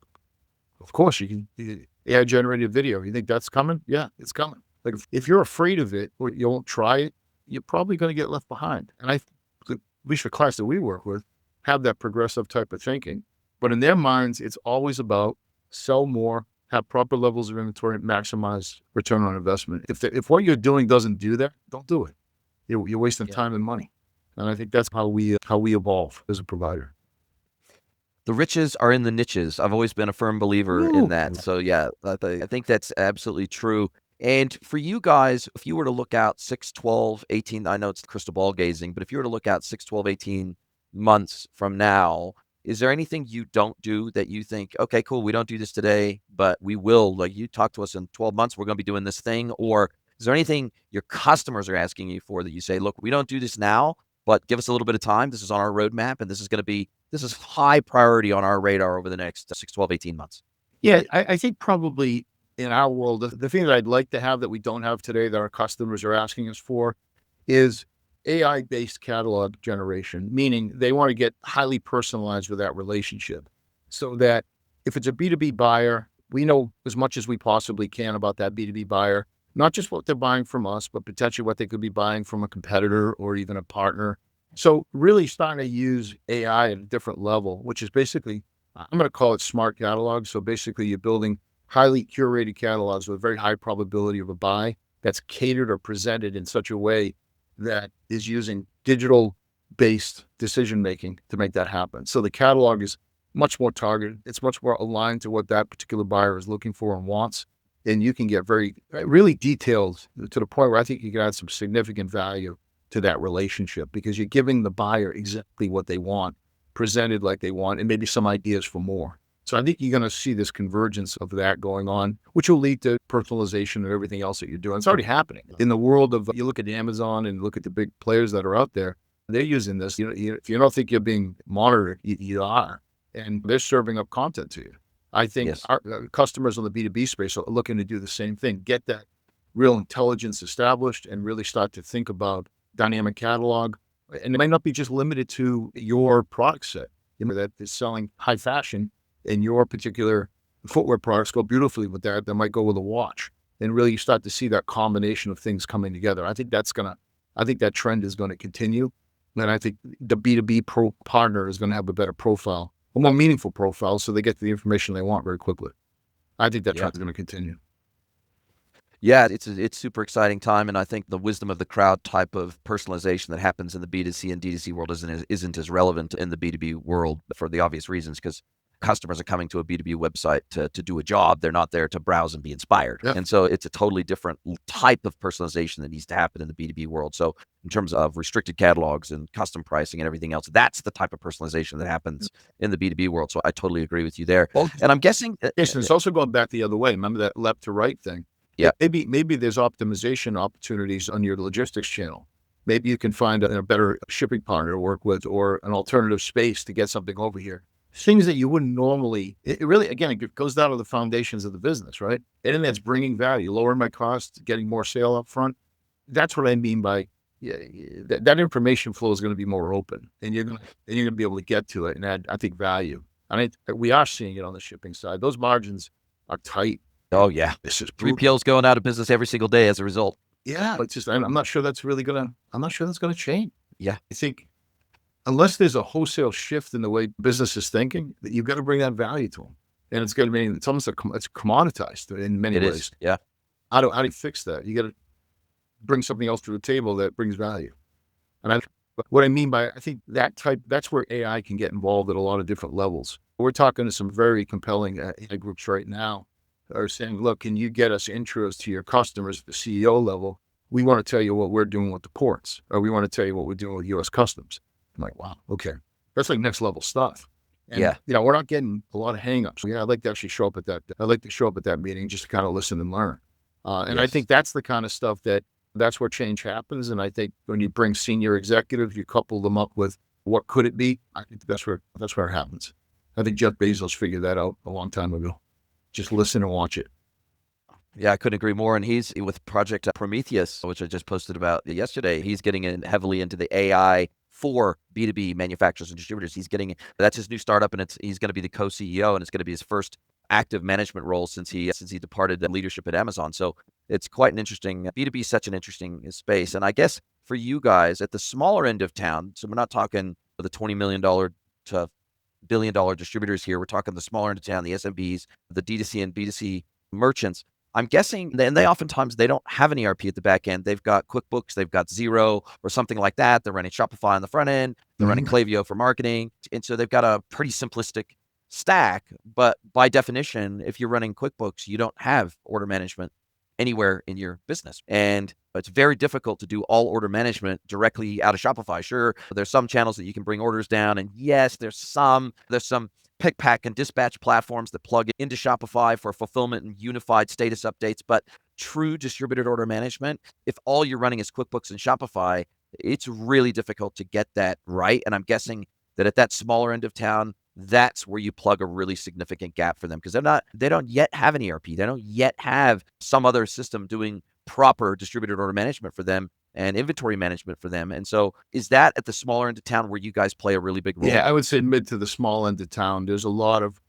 Speaker 2: Of course, you can AI-generated video. You think that's coming? Yeah, it's coming. Like if you're afraid of it or you won't try it, you're probably going to get left behind. And at least the clients that we work with have that progressive type of thinking. But in their minds, it's always about sell more, have proper levels of inventory, maximize return on investment. If what you're doing doesn't do that, don't do it. You're wasting
Speaker 1: Yeah.
Speaker 2: time and money. And I think that's how we evolve as a provider.
Speaker 1: The riches are in the niches. I've always been a firm believer in
Speaker 2: Woo!
Speaker 1: that. So yeah, I think that's absolutely true. And for you guys, if you were to look out 6, 12, 18, I know it's crystal ball gazing, but if you were to look out 6, 12, 18 months from now, is there anything you don't do that you think, okay, cool, we don't do this today, but we will, like you talk to us in 12 months, we're going to be doing this thing? Or is there anything your customers are asking you for that you say, look, we don't do this now, but give us a little bit of time. This is on our roadmap, and this is high priority on our radar over the next 6, 12, 18 months.
Speaker 2: Yeah, I think probably in our world, the thing that I'd like to have that we don't have today that our customers are asking us for is AI-based catalog generation, meaning they want to get highly personalized with that relationship so that if it's a B2B buyer, we know as much as we possibly can about that B2B buyer, not just what they're buying from us, but potentially what they could be buying from a competitor or even a partner. So really starting to use AI at a different level, which is basically, I'm going to call it smart catalogs. So basically you're building highly curated catalogs with a very high probability of a buy that's catered or presented in such a way that is using digital based decision making to make that happen. So the catalog is much more targeted. It's much more aligned to what that particular buyer is looking for and wants. And you can get very, really detailed to the point where I think you can add some significant value to that relationship because you're giving the buyer exactly what they want, presented like they want, and maybe some ideas for more. So I think you're going to see this convergence of that going on, which will lead to personalization and everything else that you're doing. It's already happening in the world of, you look at Amazon and look at the big players that are out there, they're using this. If you don't think you're being monitored, you are, and they're serving up content to you. I think
Speaker 1: Yes.
Speaker 2: our customers on the B2B space are looking to do the same thing, get that real intelligence established and really start to think about dynamic catalog. And it might not be just limited to your product set, that is selling high fashion and your particular footwear products go beautifully with that. That might go with a watch. And really you start to see that combination of things coming together. I think that trend is going to continue. And I think the B2B partner is going to have a better profile, a more meaningful profile, so they get the information they want very quickly. I think that
Speaker 1: Yeah.
Speaker 2: trend is going to continue.
Speaker 1: Yeah, it's super exciting time, and I think the wisdom of the crowd type of personalization that happens in the B2C and D2C world isn't as relevant in the B2B world for the obvious reasons, because customers are coming to a B2B website to do a job. They're not there to browse and be inspired.
Speaker 2: Yeah.
Speaker 1: And so it's a totally different type of personalization that needs to happen in the B2B world. So in terms of restricted catalogs and custom pricing and everything else, that's the type of personalization that happens in the B2B world. So I totally agree with you there.
Speaker 2: Well,
Speaker 1: And I'm guessing,
Speaker 2: Jason, it's also going back the other way. Remember that left to right thing?
Speaker 1: yeah,
Speaker 2: Maybe there's optimization opportunities on your logistics channel. Maybe you can find a better shipping partner to work with or an alternative space to get something over here. Things that you wouldn't normally, it really, again, it goes down to the foundations of the business, right? And that's bringing value, lowering my costs, getting more sale up front. That's what I mean by that information flow is going to be more open and you're going to be able to get to it and add, I think, value. And we are seeing it on the shipping side. Those margins are tight.
Speaker 1: oh yeah,
Speaker 2: This is
Speaker 1: 3PL's going out of business every single day as a result.
Speaker 2: Yeah, it's just I'm not sure that's really I'm not sure that's gonna change.
Speaker 1: Yeah.
Speaker 2: I think unless there's a wholesale shift in the way business is thinking, that you've got to bring that value to them, and it's going to be it's almost it's commoditized in many
Speaker 1: It
Speaker 2: ways.
Speaker 1: is. Yeah.
Speaker 2: How do you fix that? You got to bring something else to the table that brings value. And what I mean by I think that's where AI can get involved at a lot of different levels. We're talking to some very compelling AI groups right now are saying, look, can you get us intros to your customers at the CEO level? We want to tell you what we're doing with the ports, or we want to tell you what we're doing with US Customs. I'm like, wow, okay. That's like next level stuff. And,
Speaker 1: Yeah.
Speaker 2: we're not getting a lot of hangups. Yeah, I'd like to actually show up at that. I'd like to show up at that meeting just to kind of listen and learn. And I
Speaker 1: Yes.
Speaker 2: think that's the kind of stuff that's where change happens. And I think when you bring senior executives, you couple them up with what could it be? I think that's where it happens. I think Jeff Bezos figured that out a long time ago. Just listen and watch it.
Speaker 1: Yeah, I couldn't agree more. And he's with Project Prometheus, which I just posted about yesterday. He's getting in heavily into the AI for B2B manufacturers and distributors. That's his new startup, and he's going to be the co-CEO, and it's going to be his first active management role since he departed the leadership at Amazon. So it's quite an interesting B2B is such an interesting space. And I guess for you guys at the smaller end of town, so we're not talking the $20 million to $1 billion distributors here. We're talking the smaller end of town, the SMBs, the D2C and B2C merchants. I'm guessing, and they oftentimes they don't have an ERP at the back end. They've got QuickBooks, they've got Xero or something like that. They're running Shopify on the front end. They're running Klaviyo for marketing, and so they've got a pretty simplistic stack. But by definition, if you're running QuickBooks, you don't have order management anywhere in your business, and it's very difficult to do all order management directly out of Shopify. Sure, there's some channels that you can bring orders down, and yes, there's some pick, pack, and dispatch platforms that plug into Shopify for fulfillment and unified status updates. But true distributed order management, if all you're running is QuickBooks and Shopify, it's really difficult to get that right. And I'm guessing that at that smaller end of town, that's where you plug a really significant gap for them, because they don't yet have an ERP. They don't yet have some other system doing proper distributed order management for them and inventory management for them. And so is that at the smaller end of town where you guys play a really big role?
Speaker 2: Yeah, I would say mid to the small end of town. There's a lot of,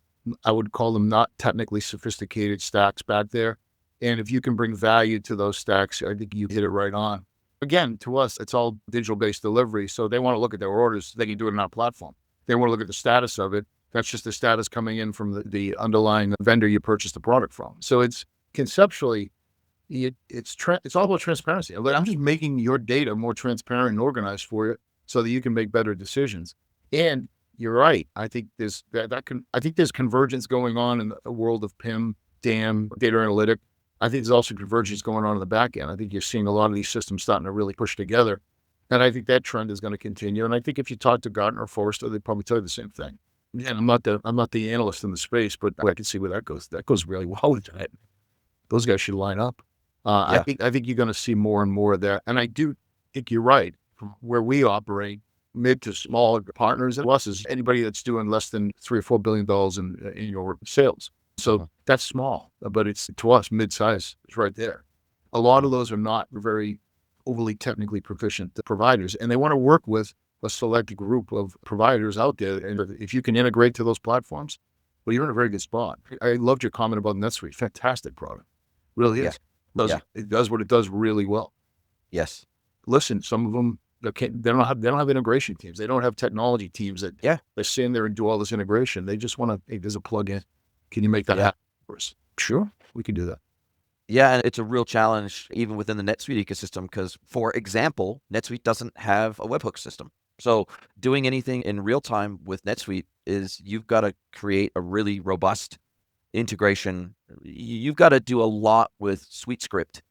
Speaker 2: I would call them not technically sophisticated stacks back there. And if you can bring value to those stacks, I think you hit it right on. Again, to us, it's all digital-based delivery. So they want to look at their orders. They can do it on our platform. They want to look at the status of it. That's just the status coming in from the underlying vendor you purchased the product from. So it's conceptually, it's all about transparency. I'm just making your data more transparent and organized for you so that you can make better decisions. And you're right. I think there's convergence going on in the world of PIM, DAM, data analytic. I think there's also convergence going on in the back end. I think you're seeing a lot of these systems starting to really push together. And I think that trend is going to continue. And I think if you talk to Gartner or Forrester, they probably tell you the same thing. And I'm not the analyst in the space, but I can see where that goes. That goes really well with that. Those guys should line up.
Speaker 1: Yeah.
Speaker 2: I think you're going to see more and more of that. And I do think you're right. From where we operate, mid to small partners and us is anybody that's doing less than $3 or $4 billion in your sales. So that's small, but it's to us mid-size. It's right there. A lot of those are not very overly technically proficient providers, and they want to work with a select group of providers out there. And if you can integrate to those platforms, well, you're in a very good spot. I loved your comment about NetSuite. Fantastic product, really is. It does what it does really well.
Speaker 1: Yes.
Speaker 2: Listen, some of them they don't have integration teams. They don't have technology teams that they stand there and do all this integration. They just want to. Hey, there's a plug-in. Can you make that happen for us? Sure, we can do that.
Speaker 1: Yeah, and it's a real challenge even within the NetSuite ecosystem because, for example, NetSuite doesn't have a webhook system. So doing anything in real time with NetSuite is you've got to create a really robust integration. You've got to do a lot with SuiteScript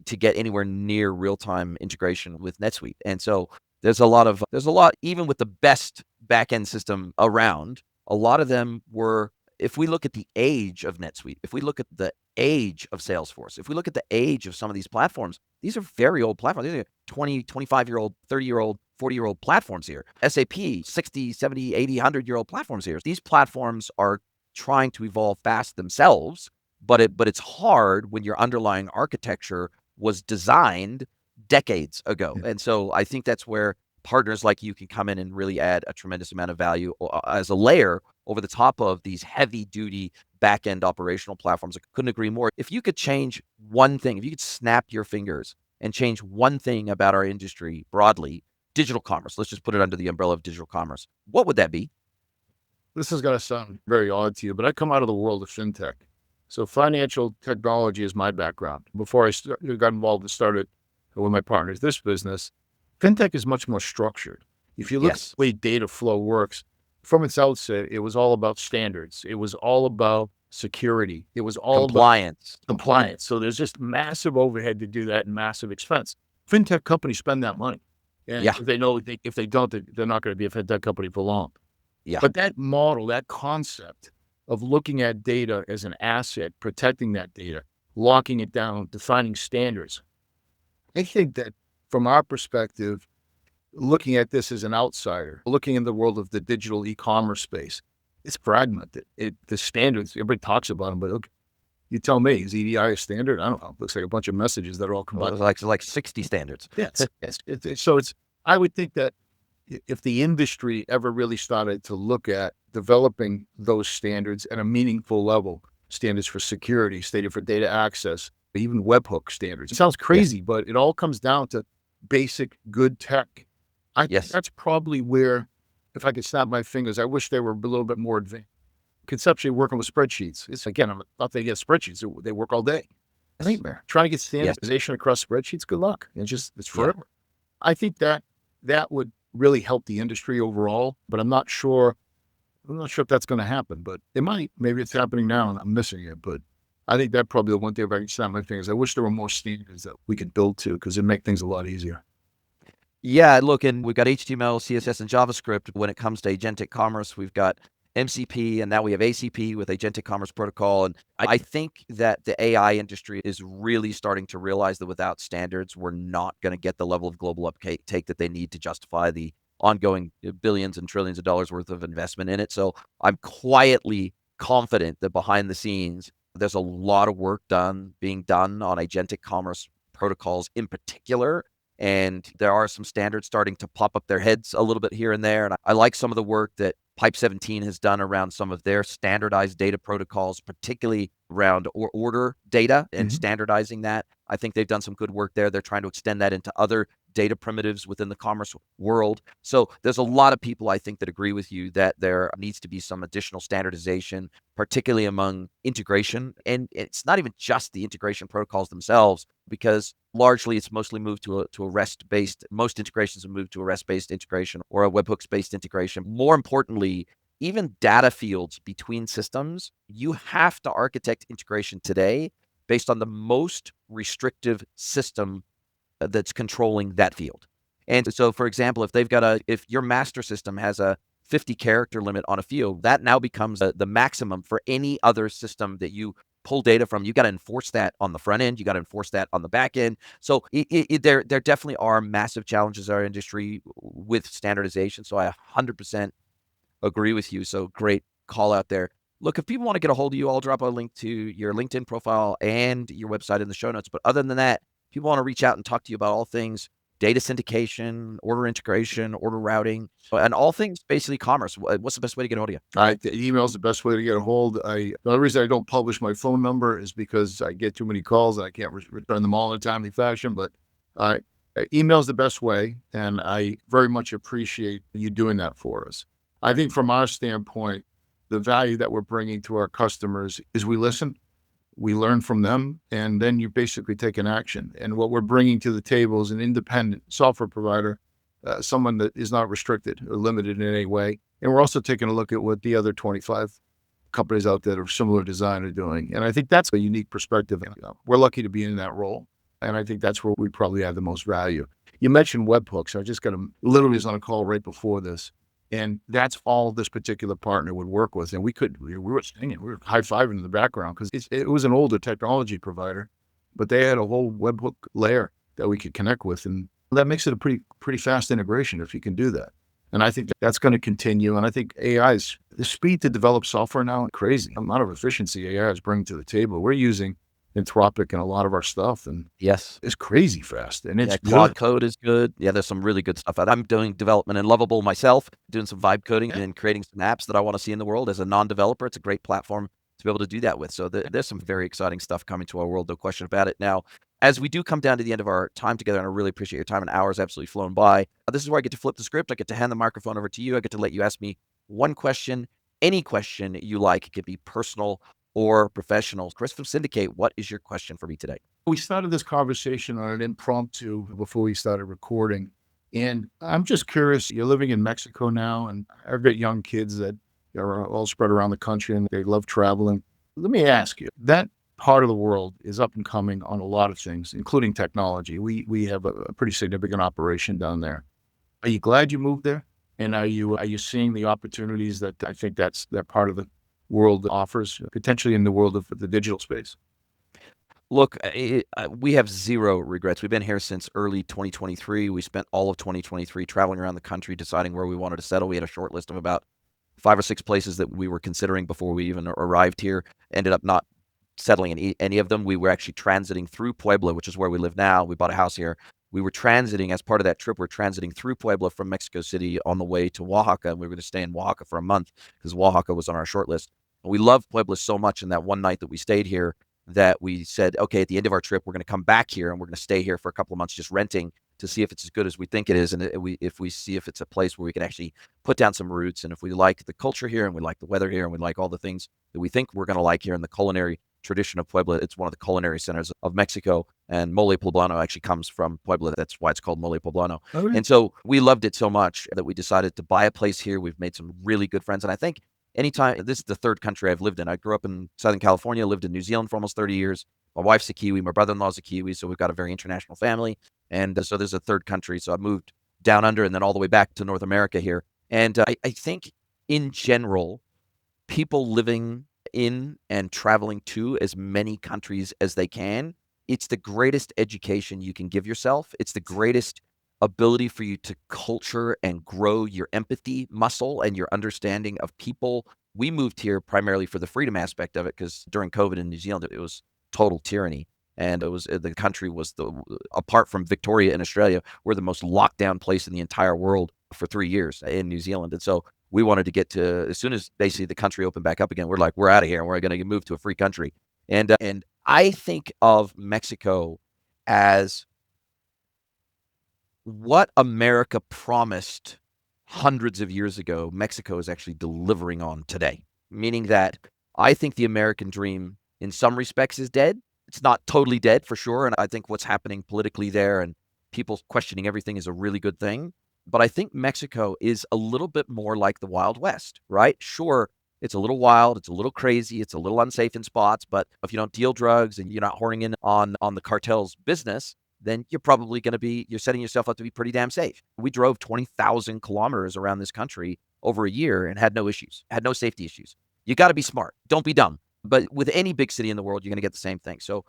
Speaker 1: to get anywhere near real-time integration with NetSuite. And so there's a lot, even with the best backend system around, a lot of them were, if we look at the age of NetSuite, if we look at the age of Salesforce, if we look at the age of some of these platforms, these are very old platforms. These are 20, 25-year-old, 30-year-old, 40-year-old platforms here. SAP, 60, 70, 80, 100-year-old platforms here. These platforms are trying to evolve fast themselves, but it's hard when your underlying architecture was designed decades ago. And so I think that's where partners like you can come in and really add a tremendous amount of value as a layer over the top of these heavy-duty back-end operational platforms. I couldn't agree more. If you could change one thing, if you could snap your fingers and change one thing about our industry broadly, digital commerce, let's just put it under the umbrella of digital commerce, what would that be?
Speaker 2: This is going to sound very odd to you, but I come out of the world of fintech. So financial technology is my background. Before I got involved and started with my partners, this business, fintech is much more structured. If you look at the way data flow works, from its outset, it was all about standards. It was all about security. It was all about compliance. So there's just massive overhead to do that and massive expense. Fintech companies spend that money. And if they know, if they don't, they're not going to be a fintech company for long. But that model, that concept of looking at data as an asset, protecting that data, locking it down, defining standards. I think that from our perspective, looking at this as an outsider, looking in the world of the digital e-commerce space, it's fragmented. The standards, everybody talks about them, but look, you tell me, is EDI a standard? I don't know. It looks like a bunch of messages that are all combined.
Speaker 1: Like 60 standards.
Speaker 2: I would think that if the industry ever really started to look at developing those standards at a meaningful level, standards for security, standards for data access, even webhook standards. It sounds crazy, but it all comes down to basic good tech. I think that's probably where, if I could snap my fingers, I wish they were a little bit more advanced. Conceptually working with spreadsheets. It's, again, I'm not they get spreadsheets. They work all day. nightmare. Trying to get
Speaker 1: Yes.
Speaker 2: standardization across spreadsheets, good luck. It's
Speaker 1: Yeah.
Speaker 2: forever. I think that would really help the industry overall, but I'm not sure if that's going to happen, but it might. Maybe it's happening now and I'm missing it. But I think that probably the one thing if I can snap my fingers. I wish there were more standards that we could build to because it'd make things a lot easier.
Speaker 1: Yeah, look, and we've got HTML, CSS, and JavaScript. When it comes to agentic commerce, we've got MCP, and now we have ACP with Agentic Commerce Protocol. And I think that the AI industry is really starting to realize that without standards, we're not going to get the level of global uptake that they need to justify the ongoing billions and trillions of dollars worth of investment in it. So I'm quietly confident that behind the scenes, there's a lot of work being done on agentic commerce protocols in particular, and there are some standards starting to pop up their heads a little bit here and there. And I like some of the work that Pipe 17 has done around some of their standardized data protocols, particularly around order data and
Speaker 2: Mhm.
Speaker 1: standardizing that. I think they've done some good work there. They're trying to extend that into other data primitives within the commerce world. So there's a lot of people, I think, that agree with you that there needs to be some additional standardization, particularly among integration. And it's not even just the integration protocols themselves, because largely it's mostly moved to a REST-based, most integrations have moved to a REST-based integration or a webhooks-based integration. More importantly, even data fields between systems, you have to architect integration today based on the most restrictive system that's controlling that field. And so, for example, if your master system has a 50 character limit on a field, that now becomes the maximum for any other system that you pull data from. You got to enforce that on the front end. You got to enforce that on the back end. So there definitely are massive challenges in our industry with standardization. So I 100% agree with you. So great call out there. Look, if people want to get a hold of you, I'll drop a link to your LinkedIn profile and your website in the show notes. But other than that, people want to reach out and talk to you about all things data syndication, order integration, order routing, and all things basically commerce. What's the best way to get a hold of you?
Speaker 2: The email is the best way to get a hold. The only reason I don't publish my phone number is because I get too many calls and I can't return them all in a timely fashion. But uh, email is the best way, and I very much appreciate you doing that for us. I think from our standpoint, the value that we're bringing to our customers is we listen, we learn from them, and then you basically take an action. And what we're bringing to the table is an independent software provider, someone that is not restricted or limited in any way. And we're also taking a look at what the other 25 companies out there of similar design are doing. And I think that's a unique perspective. We're lucky to be in that role. And I think that's where we probably add the most value. You mentioned webhooks. I just got literally was on a call right before this. And that's all this particular partner would work with. And we were singing, we were high fiving in the background because it was an older technology provider, but they had a whole webhook layer that we could connect with. And that makes it a pretty fast integration if you can do that. And I think that's going to continue. And I think the speed to develop software now, crazy amount of efficiency AI is bringing to the table. We're using Anthropic in a lot of our stuff, and
Speaker 1: Yes.
Speaker 2: it's crazy fast. And it's
Speaker 1: Yeah,
Speaker 2: good.
Speaker 1: Claude Code is good. Yeah, there's some really good stuff. I'm doing development in Lovable myself, doing some vibe coding and creating some apps that I want to see in the world. As a non-developer, it's a great platform to be able to do that with. So there's some very exciting stuff coming to our world, no question about it. Now, as we do come down to the end of our time together, and I really appreciate your time, an hour's absolutely flown by. This is where I get to flip the script. I get to hand the microphone over to you. I get to let you ask me one question, any question you like. It could be personal or professional. Chris from Syndicate, what is your question for me today?
Speaker 2: We started this conversation on an impromptu before we started recording. And I'm just curious, you're living in Mexico now, and I've got young kids that are all spread around the country and they love traveling. Let me ask you, that part of the world is up and coming on a lot of things, including technology. We have a pretty significant operation down there. Are you glad you moved there? And are you seeing the opportunities that I think that part of the world offers, potentially in the world of the digital space?
Speaker 1: Look, we have zero regrets. We've been here since early 2023. We spent all of 2023 traveling around the country, deciding where we wanted to settle. We had a short list of about 5 or 6 places that we were considering before we even arrived here. Ended up not settling in any of them. We were actually transiting through Puebla, which is where we live now. We bought a house here. We were transiting as part of that trip. We're transiting through Puebla from Mexico City on the way to Oaxaca. And we were going to stay in Oaxaca for a month because Oaxaca was on our short list. And we loved Puebla so much in that one night that we stayed here that we said, okay, at the end of our trip, we're going to come back here and we're going to stay here for a couple of months just renting to see if it's as good as we think it is. And if we see if it's a place where we can actually put down some roots. And if we like the culture here and we like the weather here and we like all the things that we think we're going to like here in the culinary tradition of Puebla. It's one of the culinary centers of Mexico, and mole poblano actually comes from Puebla. That's why it's called mole poblano.
Speaker 2: Okay.
Speaker 1: And so we loved it so much that we decided to buy a place here. We've made some really good friends. And I think anytime, this is the third country I've lived in. I grew up in Southern California, lived in New Zealand for almost 30 years. My wife's a Kiwi. My brother-in-law's a Kiwi. So we've got a very international family. And so there's a third country. So I moved down under and then all the way back to North America here. And I think in general, people living in and traveling to as many countries as they can, it's the greatest education you can give yourself. It's the greatest ability for you to culture and grow your empathy muscle and your understanding of people. We moved here primarily for the freedom aspect of it because during COVID in New Zealand, it was total tyranny. And it was the country was apart from Victoria in Australia, we're the most locked down place in the entire world for 3 years in New Zealand. And so we wanted to get to, as soon as basically the country opened back up again, we're like, we're out of here and we're going to move to a free country. And I think of Mexico as what America promised hundreds of years ago, Mexico is actually delivering on today. Meaning that I think the American dream in some respects is dead. It's not totally dead for sure. And I think what's happening politically there and people questioning everything is a really good thing. But I think Mexico is a little bit more like the Wild West, right? Sure, it's a little wild, it's a little crazy, it's a little unsafe in spots, but if you don't deal drugs and you're not horning in on the cartel's business, then you're probably going to be, you're setting yourself up to be pretty damn safe. We drove 20,000 kilometers around this country over a year and had no issues, had no safety issues. You got to be smart. Don't be dumb. But with any big city in the world, you're going to get the same thing. So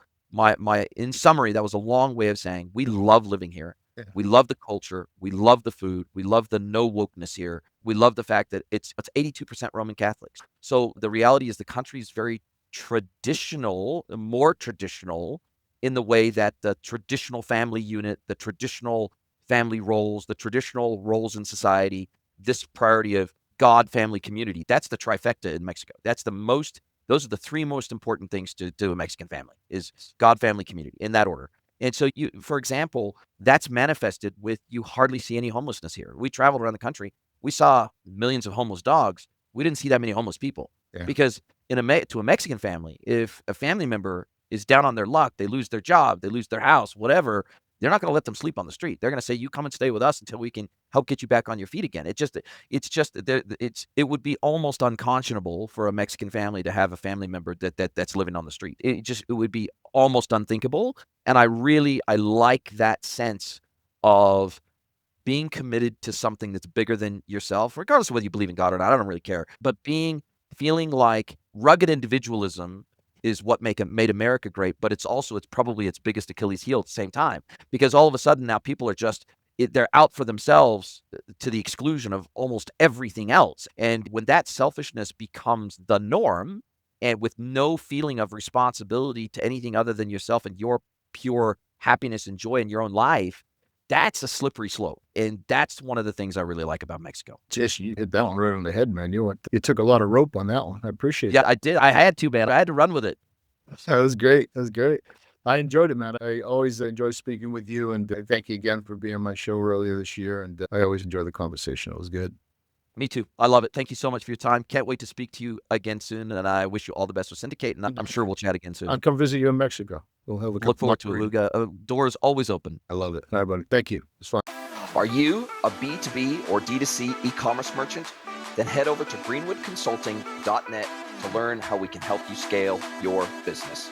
Speaker 1: in summary, that was a long way of saying we love living here.
Speaker 2: Yeah.
Speaker 1: We love the culture. We love the food. We love the no wokeness here. We love the fact that it's 82% Roman Catholics. So the reality is the country is very traditional, more traditional in the way that the traditional family unit, the traditional family roles, the traditional roles in society, this priority of God, family, community, that's the trifecta in Mexico. Those are the three most important things to a Mexican family is God, family, community in that order. And so for example, that's manifested with you hardly see any homelessness here. We traveled around the country. We saw millions of homeless dogs. We didn't see that many homeless people because to a Mexican family, if a family member is down on their luck, they lose their job, they lose their house, whatever, they're not going to let them sleep on the street. They're going to say, you come and stay with us until we can help get you back on your feet again. It would be almost unconscionable for a Mexican family to have a family member that's living on the street. It would be almost unthinkable. And I like that sense of being committed to something that's bigger than yourself, regardless of whether you believe in God or not. I don't really care. But feeling like rugged individualism is what made America great, but it's probably its biggest Achilles heel at the same time, because all of a sudden now people are they're out for themselves to the exclusion of almost everything else. And when that selfishness becomes the norm and with no feeling of responsibility to anything other than yourself and your pure happiness and joy in your own life, that's a slippery slope. And that's one of the things I really like about Mexico.
Speaker 2: Just you hit that one right on the head, man. You took a lot of rope on that one. I appreciate it.
Speaker 1: Yeah, I did. I had to, man. I had to run with it.
Speaker 2: That was great. That was great. I enjoyed it, man. I always enjoy speaking with you, and I thank you again for being on my show earlier this year. And I always enjoy the conversation. It was good.
Speaker 1: Me too. I love it. Thank you so much for your time. Can't wait to speak to you again soon. And I wish you all the best with Syndicate. And I'm sure we'll chat again soon.
Speaker 2: I'll come visit you in Mexico. We'll have a
Speaker 1: Look forward to it, Luga. Doors always open.
Speaker 2: I love it. All right, buddy. Thank you. It's fun.
Speaker 1: Are you a B2B or D2C e-commerce merchant? Then head over to greenwoodconsulting.net to learn how we can help you scale your business.